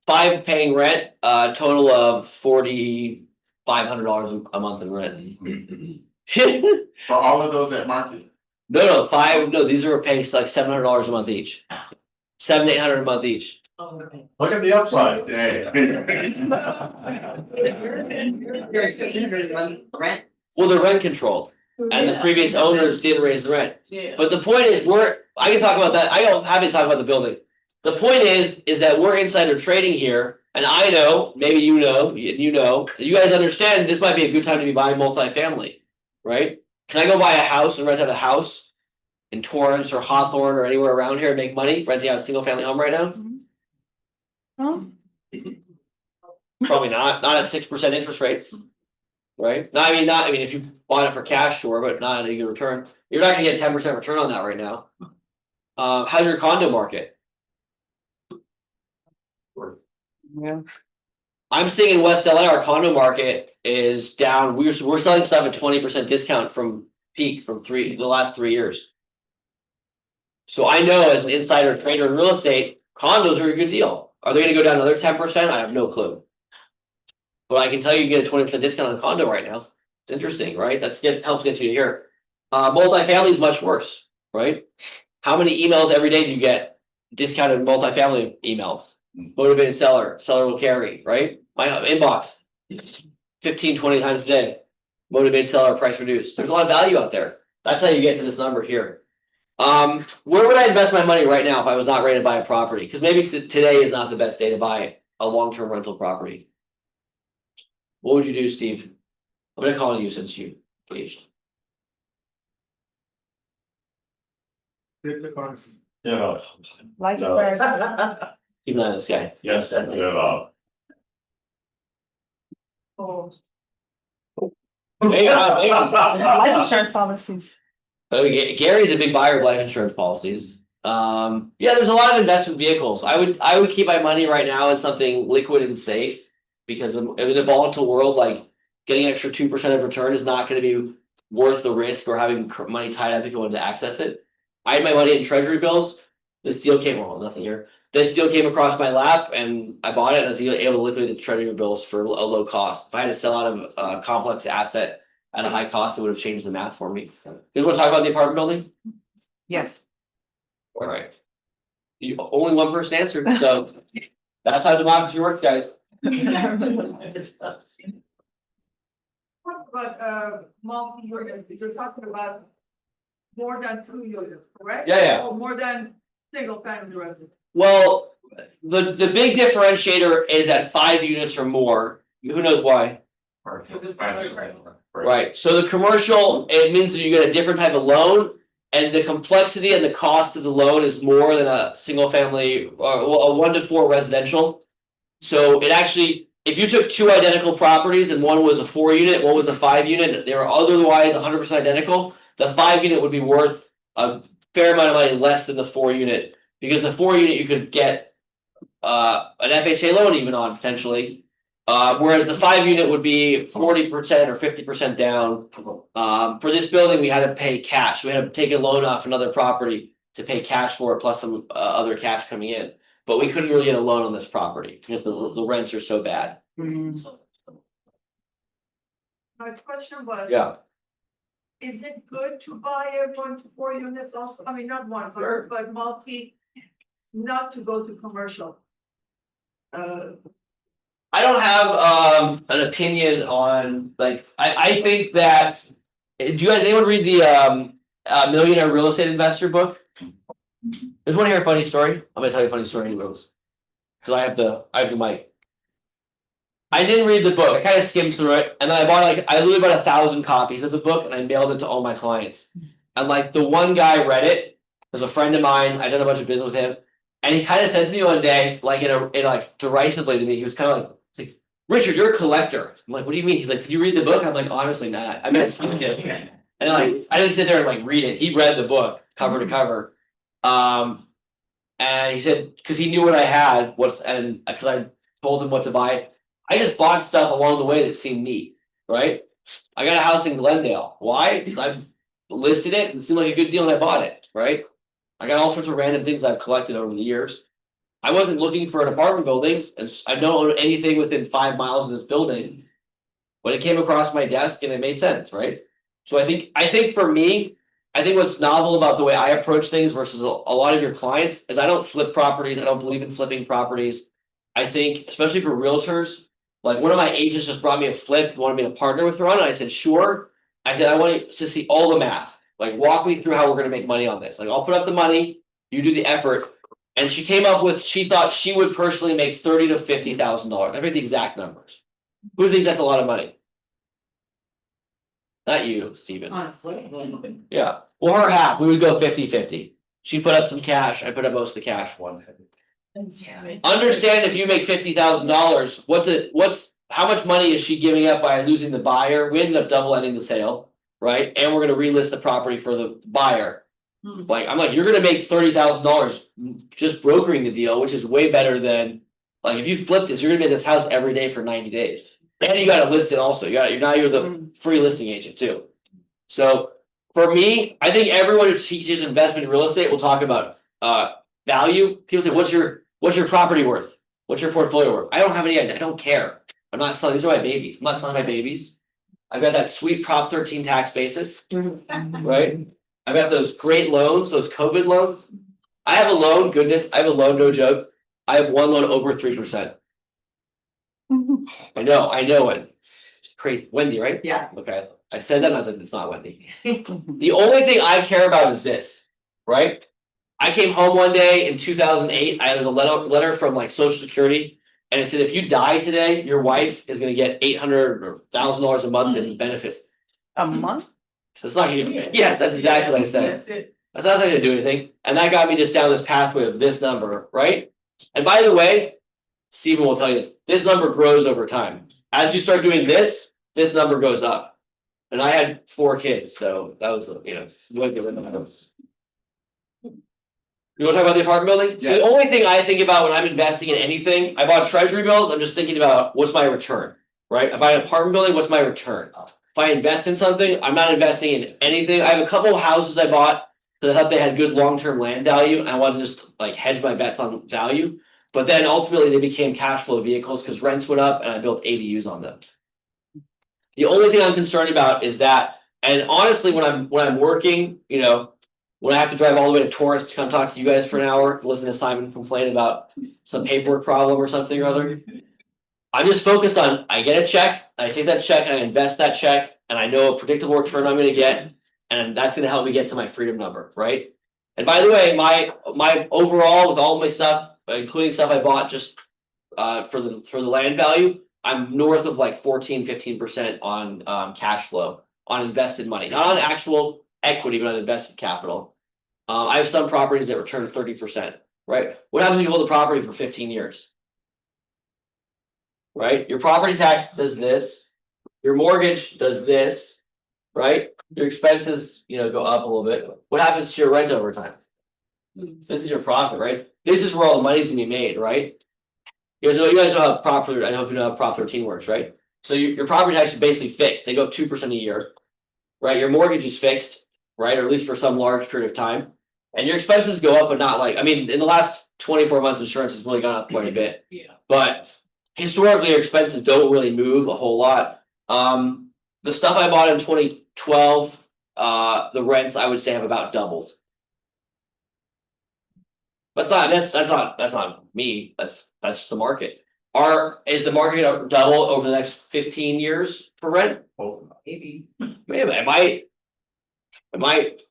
5 paying rent, total of $4,500 a month in rent. For all of those at market, No, 5, no, these are paying like $700 a month each. 700 to 800 a month each. Look at the upside. yeah. You're saying rent. Well, they're rent controlled and the previous owners didn't raise the rent. Yeah. But the point is, I can talk about that. I don't have to talk about the building. The point is that we're insider trading here. And I know, maybe you know, you guys understand this might be a good time to be buying multifamily, right? Can I go buy a house and rent out a house in Torrance or Hawthorne or anywhere around here and make money renting out a single family home right now? Probably not at 6% interest rates. Right? No, I mean, if you bought it for cash, sure, but not at a good return. You're not gonna get 10% return on that right now. How's your condo market? Yeah. I'm seeing in West LA, our condo market is down. We're selling stuff at 20% discount from peak from the last 3 years. So I know as an insider trader in real estate, condos are a good deal. Are they gonna go down another 10%? I have no clue. But I can tell you get a 20% discount on a condo right now. It's interesting, right? Helps get you here. Multifamily is much worse, right? How many emails every day do you get discounted multifamily emails? Motivated seller will carry, right? My inbox, 15, 20 times a day. Motivated seller, price reduced. There's a lot of value out there. That's how you get to this number here. Where would I invest my money right now if I was not ready to buy a property? Because maybe today is not the best day to buy a long-term rental property. What would you do, Steve? I'm gonna call on you since you engaged. You know, Like No. it first. Keep an eye on this guy. yes, Hey, Life insurance policies. Gary's a big buyer of life insurance policies. Yeah, there's a lot of investment vehicles. I would keep my money right now in something liquid and safe because in a volatile world, like getting an extra 2% of return is not going to be worth the risk or having money tied up if you wanted to access it. I had my money in treasury bills. This deal came, well, nothing here. this deal came across my lap and I bought it and I was able to liquidate the treasury bills for a low cost. If I had to sell out of a complex asset at a high cost, it would have changed the math for me. You want to talk about the apartment building? Yes. All right. You, only one person answered, so that's how democracy works, guys. What about multi-unit, you're talking about more than 2 units, correct? Yeah. Or more than single family residence? Well, the big differentiator is at 5 units or more. Who knows why? Right, so the commercial, it means that you get a different type of loan. And the complexity and the cost of the loan is more than a single family or a 1 to 4 residential. So it actually, if you took 2 identical properties and one was a 4 unit, one was a 5 unit, they were otherwise 100% identical. The 5 unit would be worth a fair amount of money less than the 4 unit, because the 4 unit you could get an FHA loan even on potentially. Whereas the 5 unit would be 40% or 50% down. For this building, we had to pay cash. We had to take a loan off another property to pay cash for it, plus some other cash coming in. But we couldn't really get a loan on this property because the rents are so bad. My question was. Yeah. Is it good to buy a 1 to 4 units also, I mean, not one, but multi, not to go to commercial? I don't have an opinion on, like, I think that, do you guys, anyone read the Millionaire Real Estate Investor book? Just want to hear a funny story. I'm gonna tell you a funny story anyways. Cause I have the mic. I didn't read the book. I kind of skimmed through it, and then I literally bought 1,000 copies of the book, and I mailed it to all my clients. And like the one guy read it, was a friend of mine. I did a bunch of business with him, and he kind of said to me one day, like like derisively to me, he was kind of like, Richard, you're a collector. I'm like, what do you mean? He's like, did you read the book? I'm like, honestly not. I mean, I skimmed it, and like I didn't sit there and like read it. He read the book cover to cover. And he said, because he knew what I had, and because I told him what to buy, I just bought stuff along the way that seemed neat, right? I got a house in Glendale. Why? Because I've listed it and it seemed like a good deal and I bought it, right? I got all sorts of random things I've collected over the years. I wasn't looking for an apartment building, and I don't own anything within 5 miles of this building. When it came across my desk and it made sense, right? So I think for me, I think what's novel about the way I approach things versus a lot of your clients is I don't flip properties. I don't believe in flipping properties. I think, especially for realtors, like one of my agents just brought me a flip, wanted me to partner with her on it. I said, sure. I said, I want to see all the math. Like, walk me through how we're going to make money on this. Like, I'll put up the money, you do the effort. And she came up with, she thought she would personally make $30,000 to $50,000. I forget the exact numbers. Who thinks that's a lot of money? Not you, Steven. Yeah. Well, her half, we would go 50-50. She put up some cash, I put up most of the cash. Understand, if you make $50,000, how much money is she giving up by losing the buyer? We ended up double ending the sale, right? And we're gonna relist the property for the buyer. Like, I'm like, you're gonna make $30,000 just brokering the deal, which is way better than, like, if you flip this, you're gonna be at this house every day for 90 days. And you gotta list it also. You're the free listing agent too. So for me, I think everyone who teaches investment in real estate will talk about value. People say, what's your property worth? What's your portfolio worth? I don't have any idea. I don't care. I'm not selling. These are my babies. I'm not selling my babies. I've got that sweet Prop 13 tax basis, right? I've got those great loans, those COVID loans. I have a loan, I have a loan, no joke. I have one loan over 3%. I know it. It's crazy. Wendy, right? Yeah. Okay. I said that and I said it's not Wendy. The only thing I care about is this, right? I came home one day in 2008. I had a letter from like Social Security, and it said, if you die today, your wife is going to get $800 or $1,000 a month in benefits. A month? So it's not gonna, yes, that's exactly what I said. That's not gonna do anything. And that got me just down this pathway of this number, right? And by the way, Stephen will tell you this number grows over time. As you start doing this number goes up. And I had 4 kids, so that was, you want to talk about the apartment building? Yeah. So the only thing I think about when I'm investing in anything, I bought treasury bills, I'm just thinking about what's my return, right? I buy an apartment building, what's my return? If I invest in something, I'm not investing in anything. I have a couple of houses I bought So I thought they had good long-term land value, and I wanted to just like hedge my bets on value. But then ultimately they became cash flow vehicles because rents went up and I built ADUs on them. The only thing I'm concerned about is that, and honestly, when I'm working, you know, when I have to drive all the way to Torrance to come talk to you guys for an hour, listen to Simon complain about some paperwork problem or something or other. I'm just focused on, I get a check, I take that check and I invest that check, and I know a predictable return I'm gonna get, and that's gonna help me get to my freedom number, right? And by the way, my overall with all of my stuff, including stuff I bought just for the land value, I'm north of like 14-15% on cash flow on invested money, not on actual equity, but on invested capital. I have some properties that return 30%, right? What happens when you hold a property for 15 years? Right? Your property tax does this, your mortgage does this, right? Your expenses, you know, go up a little bit. What happens to your rent over time? This is your profit, right? This is where all the money's gonna be made, right? You guys know how I hope you know how Prop 13 works, right? So your property tax is basically fixed. They go up 2% a year, right? Your mortgage is fixed, right? Or at least for some large period of time. And your expenses go up, but not like, I mean, in the last 24 months, insurance has really gone up quite a bit. Yeah. But historically, your expenses don't really move a whole lot. The stuff I bought in 2012, the rents I would say have about doubled. But that's not me. That's just the market. Is the market gonna double over the next 15 years for rent? Maybe. Maybe it might.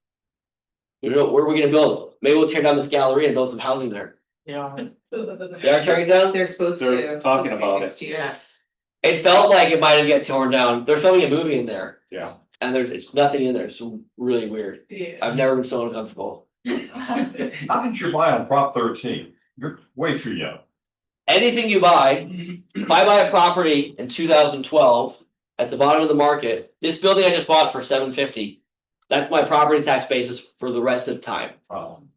You know, where are we gonna build? Maybe we'll tear down this gallery and build some housing there. Yeah. They are tearing it down? They're supposed to. They're talking about it. Next year. Yes. It felt like it might have get torn down. They're filming a movie in there. Yeah. And it's nothing in there. It's really weird. Yeah. I've never been so uncomfortable. How did you buy on Prop 13? You're way too young. Anything you buy, if I buy a property in 2012 at the bottom of the market, this building I just bought for $750. That's my property tax basis for the rest of time.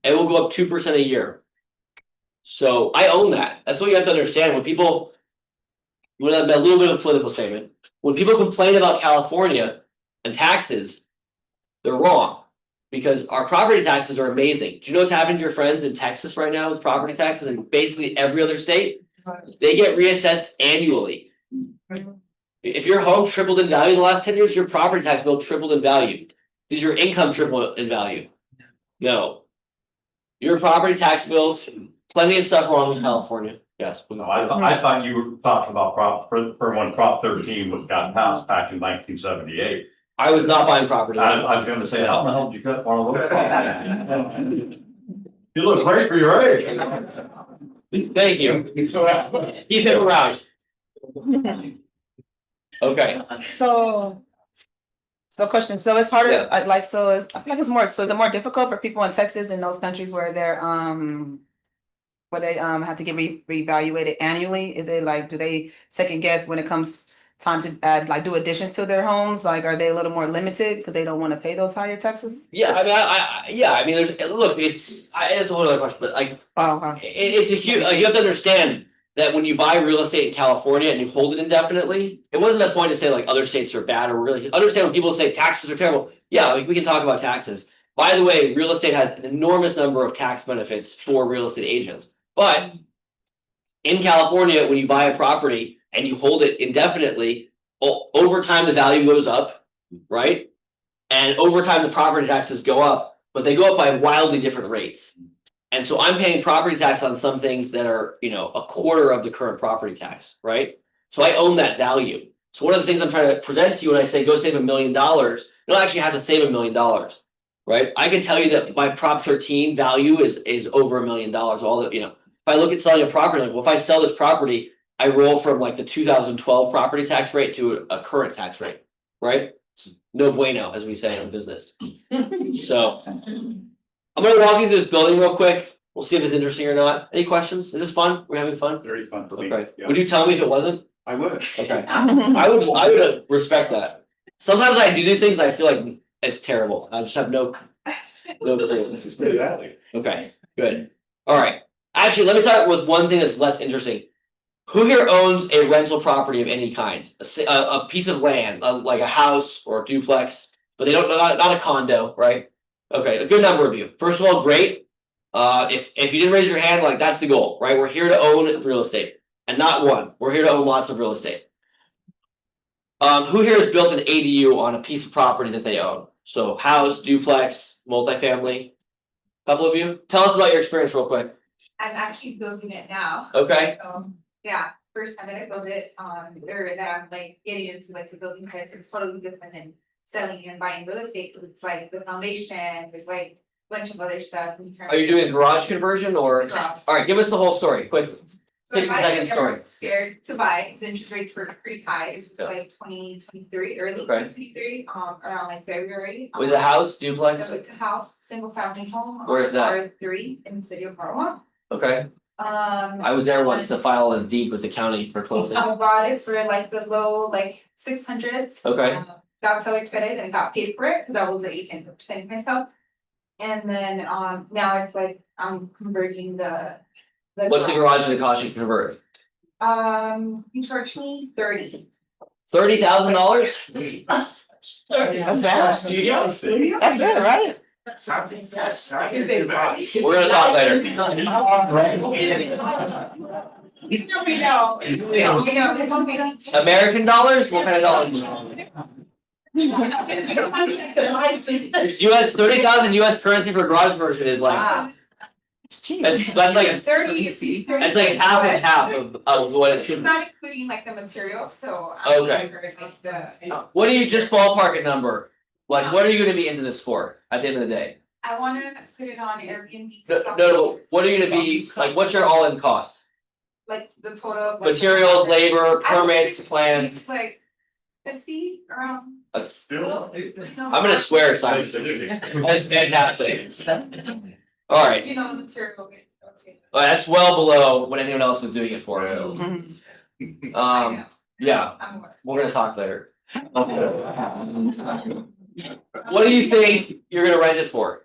It will go up 2% a year. So I own that. That's what you have to understand. When people, a little bit of a political statement, when people complain about California and taxes, they're wrong. Because our property taxes are amazing. Do you know what's happening to your friends in Texas right now with property taxes and basically every other state? They get reassessed annually. If your home tripled in value in the last 10 years, your property tax bill tripled in value. Did your income triple in value? No. Your property tax bills, plenty of stuff wrong in California. Yes. No, I thought you were talking about for when Prop 13 was got passed back in 1978. I was not buying property. I was gonna say, how the hell did you get one of those? properties? You look great for your age. Thank you. Keep it around. Okay. So question, so it's harder, Yeah. I feel like it's more, so is it more difficult for people in Texas and those countries where they're, where they, have to get reevaluated annually? Is it like, do they second guess when it comes time to add, like, do additions to their homes? Like, are they a little more limited because they don't want to pay those higher taxes? Yeah, I mean, it's a whole other question, but like, Oh, okay. it's a huge, you have to understand that when you buy real estate in California and you hold it indefinitely, it wasn't a point to say like other states are bad or really understand when people say taxes are terrible. Yeah, like we can talk about taxes. By the way, real estate has an enormous number of tax benefits for real estate agents. But in California, when you buy a property and you hold it indefinitely, over time the value goes up, right? And over time the property taxes go up, but they go up by wildly different rates. And so I'm paying property tax on some things that are, you know, a quarter of the current property tax, right? So I own that value. So one of the things I'm trying to present to you when I say go save $1 million, you don't actually have to save $1 million, right? I can tell you that my Prop 13 value is over $1 million. All that, you know, if I look at selling a property, like, well, if I sell this property, I roll from like the 2012 property tax rate to a current tax rate, right? It's no bueno, as we say in business. So I'm gonna walk you through this building real quick. We'll see if it's interesting or not. Any questions? Is this fun? We're having fun? Very fun for me. Okay. Yeah. Would you tell me if it wasn't? I would. Okay. I would respect that. Sometimes I do these things and I feel like it's terrible. I just have no clue. This is pretty badly. Okay, good. All right. Actually, let me start with one thing that's less interesting. Who here owns a rental property of any kind? A piece of land, like a house or a duplex, but they don't, not a condo, right? Okay, a good number of you. First of all, great. If you didn't raise your hand, like that's the goal, right? We're here to own real estate and not one. We're here to own lots of real estate. Who here has built an ADU on a piece of property that they own? So house, duplex, multifamily? Couple of you? Tell us about your experience real quick. I'm actually building it now, Okay, so, yeah, first time that I build it, or that I'm like getting into like the building price, it's totally different than selling and buying real estate, because it's like the foundation, there's like a bunch of other stuff in terms. are you doing a garage conversion or? Garage. Alright, give us the whole story, quick. So 60 I second think story. everyone's scared to buy, because interest rates were pretty high, it was Yeah. like 2023, early Okay. 2023, around like February. With a house, So duplex? it's a house, single family home. Where is that? R3 in the city of Harlem. Okay, I was there once to file a deed with the county for closing. I bought it for like the low, like 600s. Okay. Got seller credit and got paid for it, cause I was like 8% myself. And then, now it's like, I'm converting the. What's the garage gonna cost you to convert? You charged me 30. $30,000? That's bad. Studio. That's good, right? Yes, I can do that. We're gonna talk later. We know, it's okay. American dollars? What kind of dollars? It's US, 30,000 US currency for garage version is like, It's cheap. that's like, 30. it's like half and half of what it It's should. not including like the material, so. I'm Okay. for, like the. What do you just ballpark a number? Like, what are you gonna be into this for at the end of the day? I wanna put it on Airbnb. No, what are you gonna be, like, what's your all-in cost? Like the total. Materials, labor, I would permits, think plans? It's like 50 around. Still. I'm gonna swear, Simon. That's fantastic. Alright, You know, the material. that's well below what anyone else is doing it for. Mhm. Yeah, I'm aware. we're gonna talk later. What do you think you're gonna rent it for?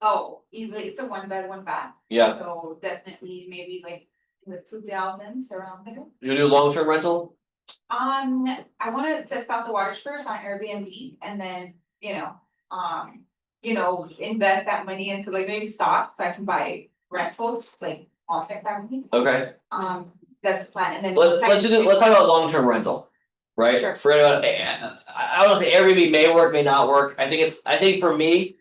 Oh, easily, it's a 1 bed, 1 bath. Yeah, So definitely maybe like in the 2000s around there. you gonna do a long-term rental? I wanna test out the waters first on Airbnb and then, invest that money into like maybe stocks, so I can buy rentals, like multi-family. Okay, That's the plan, and then. let's talk about long-term rental. Right, Sure. for I don't know if the Airbnb may work, may not work, I think for me.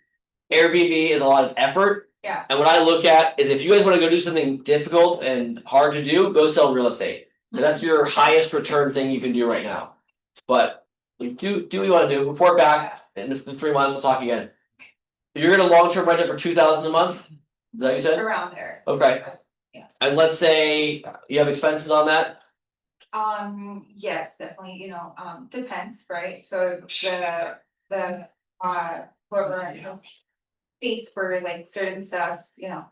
Airbnb is a lot of effort. Yeah. And what I look at is if you guys wanna go do something difficult and hard to do, go sell real estate. 'Cause that's your highest return thing you can do right now. But you do what you wanna do, report back in 3 months, we'll talk again. You're gonna long-term rent it for 2,000 a month? Is that what you said? Around there. Okay. Yeah. And let's say you have expenses on that? Yes, definitely, depends, right? So for fees for like certain stuff,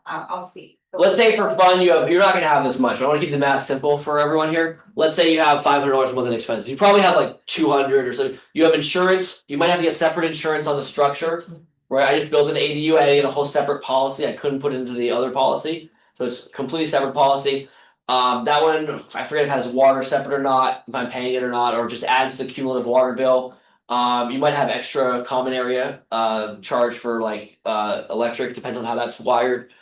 I'll see. Let's say for fun, you're not gonna have this much, I wanna keep the math simple for everyone here, let's say you have $500 a month in expenses, you probably have like 200 or so. You have insurance, you might have to get separate insurance on the structure. Right, I just built an ADU, I had to get a whole separate policy, I couldn't put it into the other policy, so it's completely separate policy. That one, I forget if it has water separate or not, if I'm paying it or not, or just adds to the cumulative water bill. You might have extra common area, charge for like, electric, depends on how that's wired.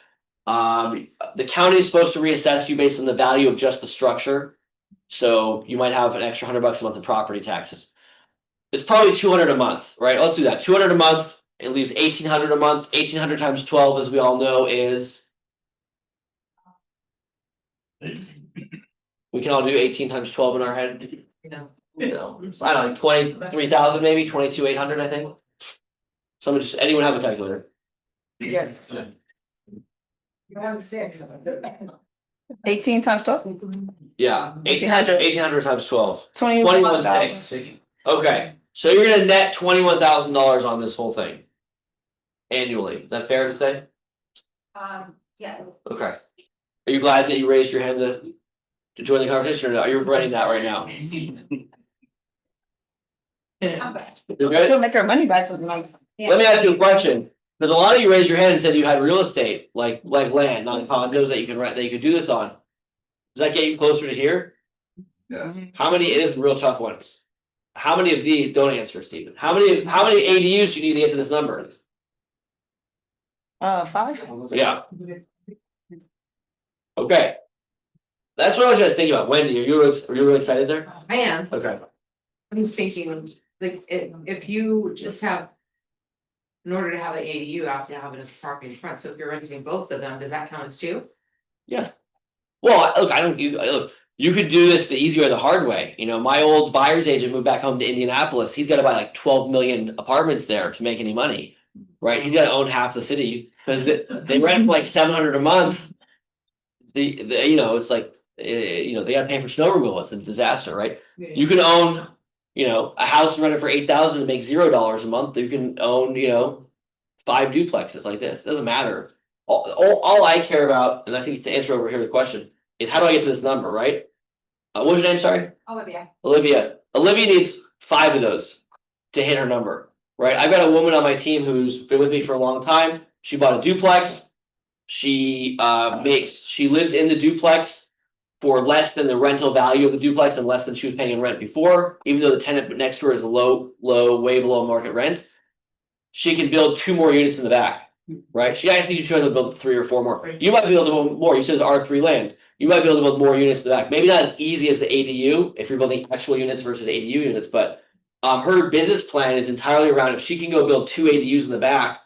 The county is supposed to reassess you based on the value of just the structure. So you might have an extra $100 a month in property taxes. It's probably 200 a month, right? Let's do that, 200 a month, it leaves 1,800 a month, 1,800 times 12, as we all know, is. We can all do 18 times 12 in our head. No. I don't know, 23,000 maybe, 22,800, I think. Anyone have a calculator? Yes. Around 6. 18 times 12? Yeah, 1,800. 1,800 times 12, 21,000. 21 days. Okay, so you're gonna net $21,000 on this whole thing. Annually, is that fair to say? Yes. Okay. Are you glad that you raised your hand to join the conversation or not? Are you regretting that right now? I'm back. You're good? She'll make her money back for the month. Let me ask you a question, because a lot of you raised your hand and said you had real estate, like land, not condos that you can rent, that you could do this on. Does that get you closer to here? Yeah. How many, it is a real tough one. How many of these, don't answer, Stephen, how many ADUs do you need to get to this number? 5? Yeah. Okay. That's what I was just thinking about. Wendy, are you really excited there? I am, Okay. I'm just thinking, like, if you just have. In order to have an ADU, you have to have it as a parking in front, so if you're renting both of them, does that count as two? Yeah. Well, look, look, you could do this the easy way or the hard way. You know, my old buyer's agent moved back home to Indianapolis. He's got to buy like 12 million apartments there to make any money, right? He's got to own half the city because they rent for like 700 a month. You know, it's like, you know, they got to pay for snow removal. It's a disaster, right? You can own, you know, a house rented for 8,000 and make $0 a month. You can own, you know, 5 duplexes like this. It doesn't matter. All I care about, and I think to answer over here the question, is how do I get to this number, right? What was your name, sorry? Olivia. Olivia. Olivia needs 5 of those to hit her number, right? I've got a woman on my team who's been with me for a long time. She bought a duplex. She lives in the duplex for less than the rental value of the duplex and less than she was paying in rent before, even though the tenant next to her is low, way below market rent. She can build 2 more units in the back, right? She actually should be able to build 3 or 4 more. You might be able to build more. You said it's R3 land. You might be able to build more units in the back. Maybe not as easy as the ADU if you're building actual units versus ADU units, but her business plan is entirely around if she can go build 2 ADUs in the back,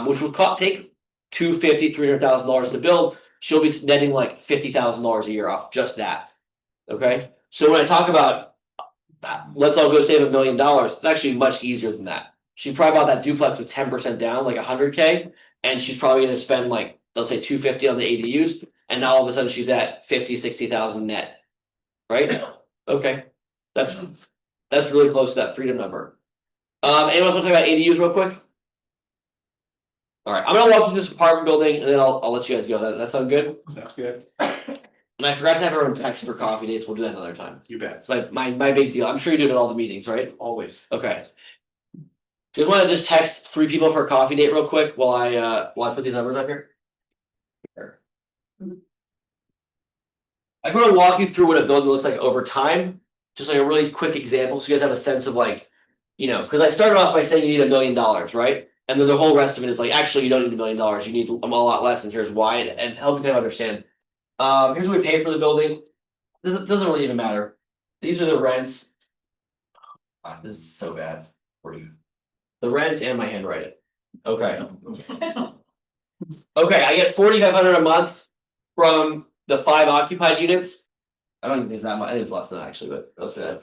which would take $250,000-$300,000 to build. She'll be netting like $50,000 a year off just that. Okay, so when I talk about let's all go save $1 million, it's actually much easier than that. She probably bought that duplex with 10% down, like 100K, and she's probably going to spend like, let's say 250 on the ADUs, and now all of a sudden she's at 50,000-60,000 net, right? Okay, that's really close to that freedom number. Anyone else want to talk about ADUs real quick? All right, I'm gonna walk through this apartment building, and then I'll let you guys go. That sound good? That's good. And I forgot to have everyone text for coffee dates. We'll do that another time. You bet. It's my big deal. I'm sure you do it at all the meetings, right? Always. Okay. Just want to just text 3 people for a coffee date real quick while I put these numbers up here. I just want to walk you through what a building looks like over time, just like a really quick example, so you guys have a sense of like, you know, because I started off by saying you need $1 million, right? And then the whole rest of it is like, actually, you don't need $1 million. You need a lot less, and here's why, and help you kind of understand. Here's what we paid for the building. This doesn't really even matter. These are the rents. God, this is so bad for you. The rents and my handwriting. Okay. Okay, I get $4,500 a month from the 5 occupied units. I don't think it's that much. I think it's less than that actually, but that's good.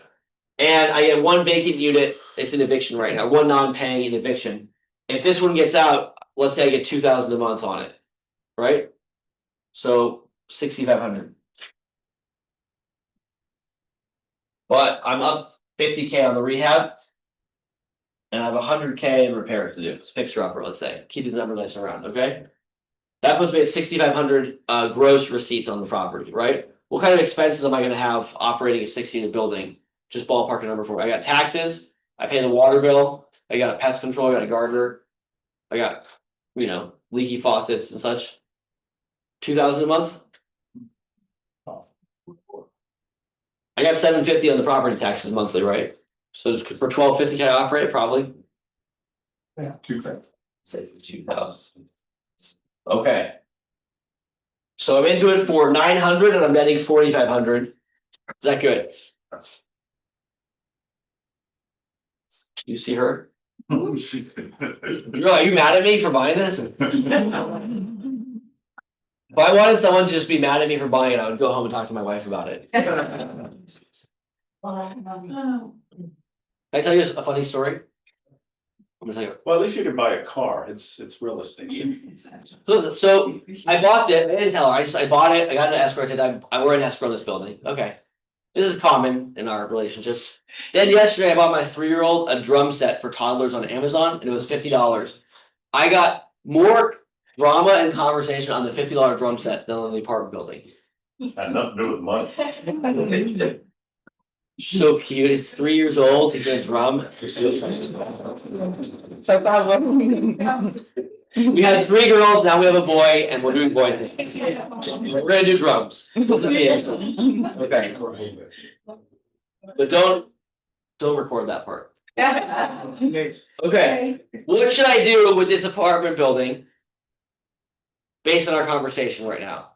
And I get 1 vacant unit. It's an eviction right now. 1 non-paying in eviction. If this one gets out, let's say I get $2,000 a month on it, right? So $6,500. But I'm up $50K on the rehab, and I have $100K in repair to do. It's fixer upper, let's say. Keep these numbers nice and round, okay? That puts me at $6,500 gross receipts on the property, right? What kind of expenses am I going to have operating a 6-unit building? Just ballpark a number for me. I got taxes. I pay the water bill. I got a pest control. I got a gardener. I got, you know, leaky faucets and such. $2,000 a month. I got $750 on the property taxes monthly, right? So for $1,250 can I operate probably? Yeah, 250. Say for 2,000. Okay. So I'm into it for 900 and I'm netting 4,500. Is that good? You see her? Are you mad at me for buying this? If I wanted someone to just be mad at me for buying it, I would go home and talk to my wife about it. Can I tell you a funny story? I'm gonna tell you. Well, at least you can buy a car. It's real estate. So I bought this. I didn't tell her. I bought it. I got an escrow. I said we're in escrow in this building. Okay, this is common in our relationships. Then yesterday I bought my 3-year-old a drum set for toddlers on Amazon, and it was $50. I got more drama and conversation on the $50 drum set than on the apartment building. Had nothing to do with money. So cute. He's 3 years old. He's in a drum. We had 3 girls. Now we have a boy, and we're doing boy things. We're gonna do drums. This is the answer. Okay. But don't record that part. Okay. What should I do with this apartment building based on our conversation right now.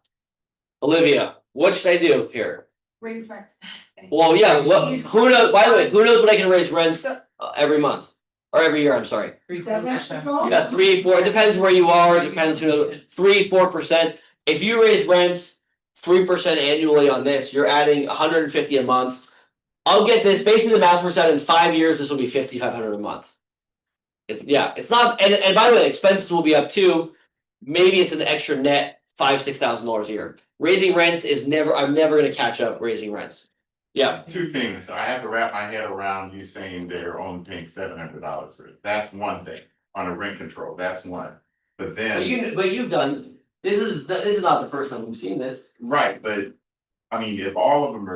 Olivia, what should I do here? Raise rents. Well, yeah, who knows, by the way, who knows what I can raise rents every month? Or every year, I'm sorry. 3%. Yeah, 3, 4, it depends where you are, it depends who, 3-4%. If you raise rents 3% annually on this, you're adding 150 a month. I'll get this, basically the math works out in 5 years, this will be 5,500 a month. It's not, and by the way, expenses will be up too. Maybe it's an extra net $5,000-6,000 a year. Raising rents is never, I'm never gonna catch up raising rents. Yeah, Two things, I have to wrap my head around you saying they're only paying $700 for it, that's one thing, on a rent control, that's one. But then. but you've done, this is not the first time we've seen this. Right, but I mean, if all of them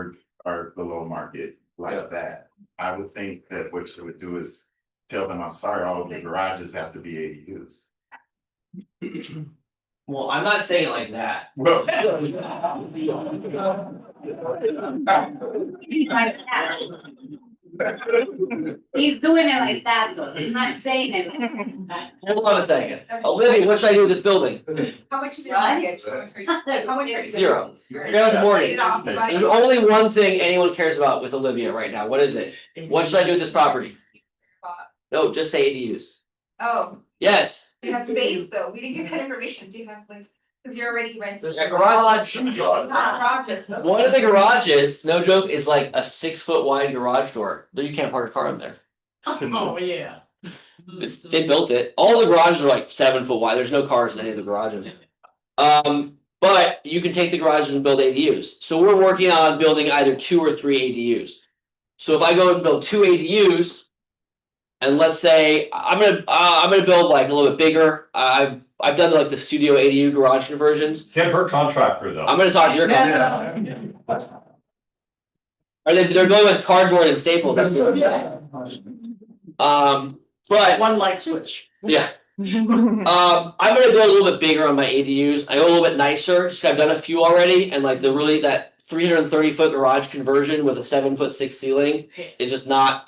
are below market Yeah. like that, I would think that what you would do is tell them, I'm sorry, all of your garages have to be ADUs. Well, I'm not saying it like that. Well, He's doing it like that though, he's not saying it. Hold on a second. Olivia, what should I do with this building? How much is it? How much are you? Zero. Forget about the mortgage. There's only one thing anyone cares about with Olivia right now. What is it? What should I do with this property? No, just say ADUs. Oh, Yes. we have space though, we didn't get that information, do you have like, cause you're already renting. There's a garage. One of the garages, no joke, is like a 6-foot wide garage door. Though you can't park a car in there. Oh, yeah. They built it. All the garages are like 7 foot wide. There's no cars in any of the garages. But you can take the garages and build ADUs. So we're working on building either 2 or 3 ADUs. So if I go and build 2 ADUs, and let's say I'm gonna build like a little bit bigger. I've done like the studio ADU garage conversions. Get her contractor though. I'm gonna talk to your company. They're going with cardboard and staples. But One light switch. yeah. I'm gonna go a little bit bigger on my ADUs. I go a little bit nicer. Just I've done a few already, and like that 330-foot garage conversion with a 7'6" ceiling is just not.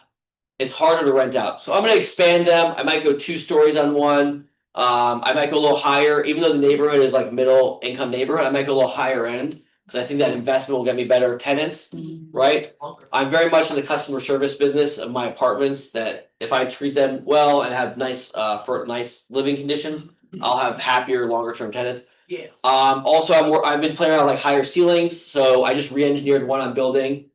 It's harder to rent out. So I'm gonna expand them. I might go 2 stories on one. I might go a little higher, even though the neighborhood is like middle income neighborhood. I might go a little higher end because I think that investment will get me better tenants, right? I'm very much in the customer service business of my apartments. That if I treat them well and have nice living conditions, I'll have happier, longer term tenants. Yeah. Also, I've been playing around with like higher ceilings, so I just re-engineered one I'm building.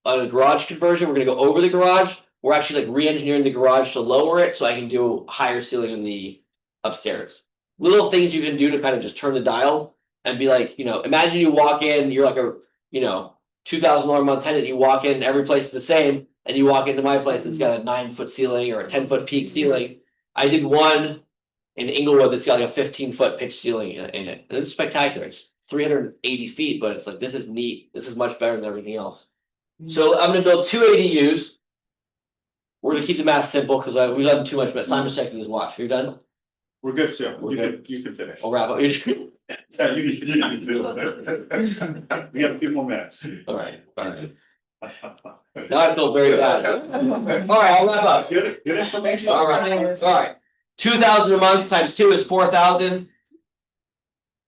A garage conversion. We're gonna go over the garage. We're actually like re-engineering the garage to lower it so I can do higher ceiling in the upstairs. Little things you can do to kind of just turn the dial and be like, imagine you walk in, you're like a, $2,000 a month tenant. You walk in, every place is the same, and you walk into my place, it's got a 9-foot ceiling or a 10-foot peak ceiling. I did one in Inglewood that's got like a 15-foot pitch ceiling in it, and it's spectacular. It's 380 feet, but it's like this is neat. This is much better than everything else. So I'm gonna build 2 ADUs. We're gonna keep the math simple because we love him too much, but Simon's checking his watch. Are you done? We're good, sir. We're good. You can finish. I'll wrap up. Yeah, you can do it. We have a few more minutes. All right. Now I feel very bad. All right, I'll wrap up. Good information. All right. 2,000 a month times 2 is 4,000.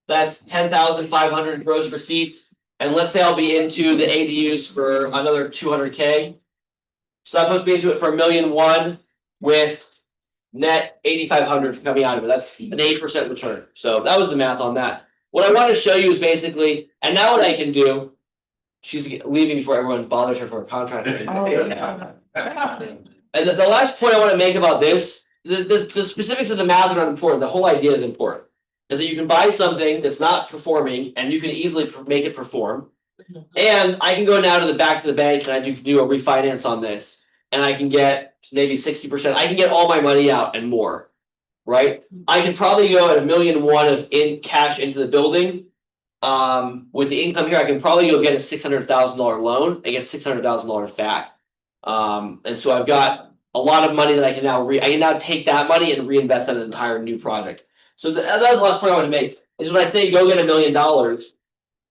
That's 10,500 gross receipts. And let's say I'll be into the ADUs for another 200K. So that puts me into it for $1.1 million with net 8,500 coming out of it. That's an 8% return. So that was the math on that. What I wanted to show you is basically, and now what I can do, she's leaving before everyone bothers her for a contract. And the last point I want to make about this, the specifics of the math are not important. The whole idea is important. Is that you can buy something that's not performing and you can easily make it perform. And I can go now to the bank and I do a refinance on this and I can get maybe 60%. I can get all my money out and more, right? I can probably go at $1.1 million of in cash into the building. With the income here, I can probably go get a $600,000 loan and get $600,000 back. And so I've got a lot of money that I can now take that money and reinvest in an entire new project. So that was the last point I want to make. Is when I say go get $1 million,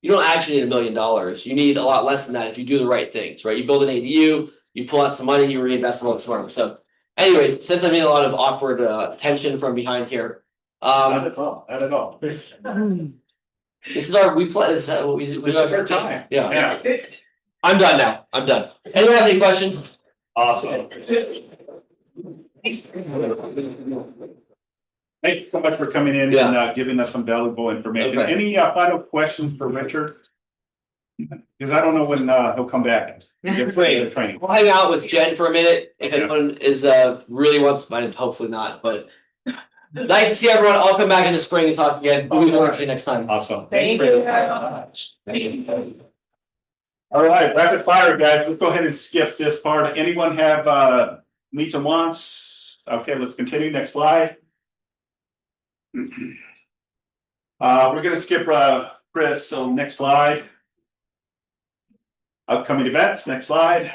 you don't actually need $1 million. You need a lot less than that if you do the right things, right? You build an ADU, you pull out some money, you reinvest a little smarter. So, anyways, since I made a lot of awkward tension from behind here, Not at all, not at all. This is our, we play, is that what we? This is our time. Yeah, I'm done now, I'm done. Anyone have any questions? Awesome. Thank you so much for coming in and giving us some valuable information. Okay. Any final questions for Richard? Because I don't know when he'll come back. Give Great. the training. We'll hang out with Jen for a minute, if Okay. anyone is really wants, hopefully not, but. Nice to see everyone, I'll come back in the spring and talk again, we'll be actually next time. Awesome. Thank very you. much. Thank you. All right, rapid fire, guys. Let's go ahead and skip this part. Anyone have needs and wants? Okay, let's continue. Next slide. We're gonna skip Chris, so next slide. Upcoming events, next slide.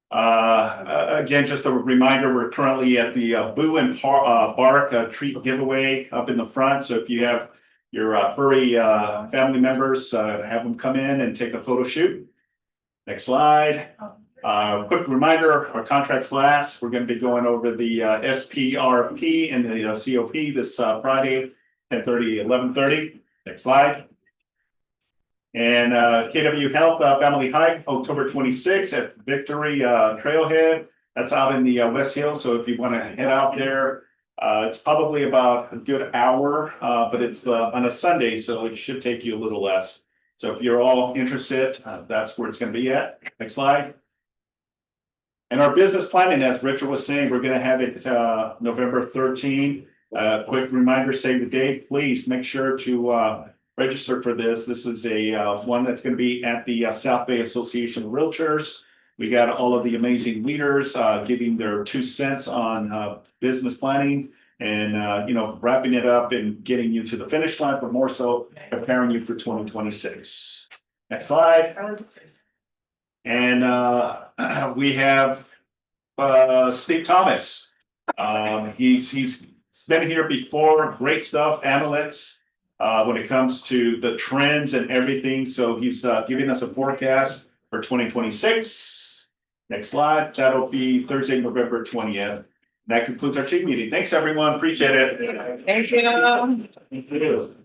Again, just a reminder, we're currently at the Boo and Bark treat giveaway up in the front. So if you have your furry family members, have them come in and take a photo shoot. Next slide. Quick reminder, our contract's last. We're going to be going over the SPRP and the COP this Friday, 10:30, 11:30. Next slide. And KW Health Family Hike, October 26th at Victory Trailhead. That's out in the West Hills. So if you want to head out there, it's probably about a good hour, but it's on a Sunday, so it should take you a little less. So if you're all interested, that's where it's going to be at. Next slide. And our business planning, as Richard was saying, we're going to have it November 13. Quick reminder, save the date. Please make sure to register for this. This is a one that's going to be at the South Bay Association of Realtors. We got all of the amazing leaders giving their 2 cents on business planning and wrapping it up and getting you to the finish line, but more so preparing you for 2026. Next slide. And we have Steve Thomas. He's been here before. Great stuff, analytics. When it comes to the trends and everything. So he's giving us a forecast for 2026. Next slide. That'll be Thursday, November 20th. That concludes our team meeting. Thanks, everyone. Appreciate it. Thank you. Thank you.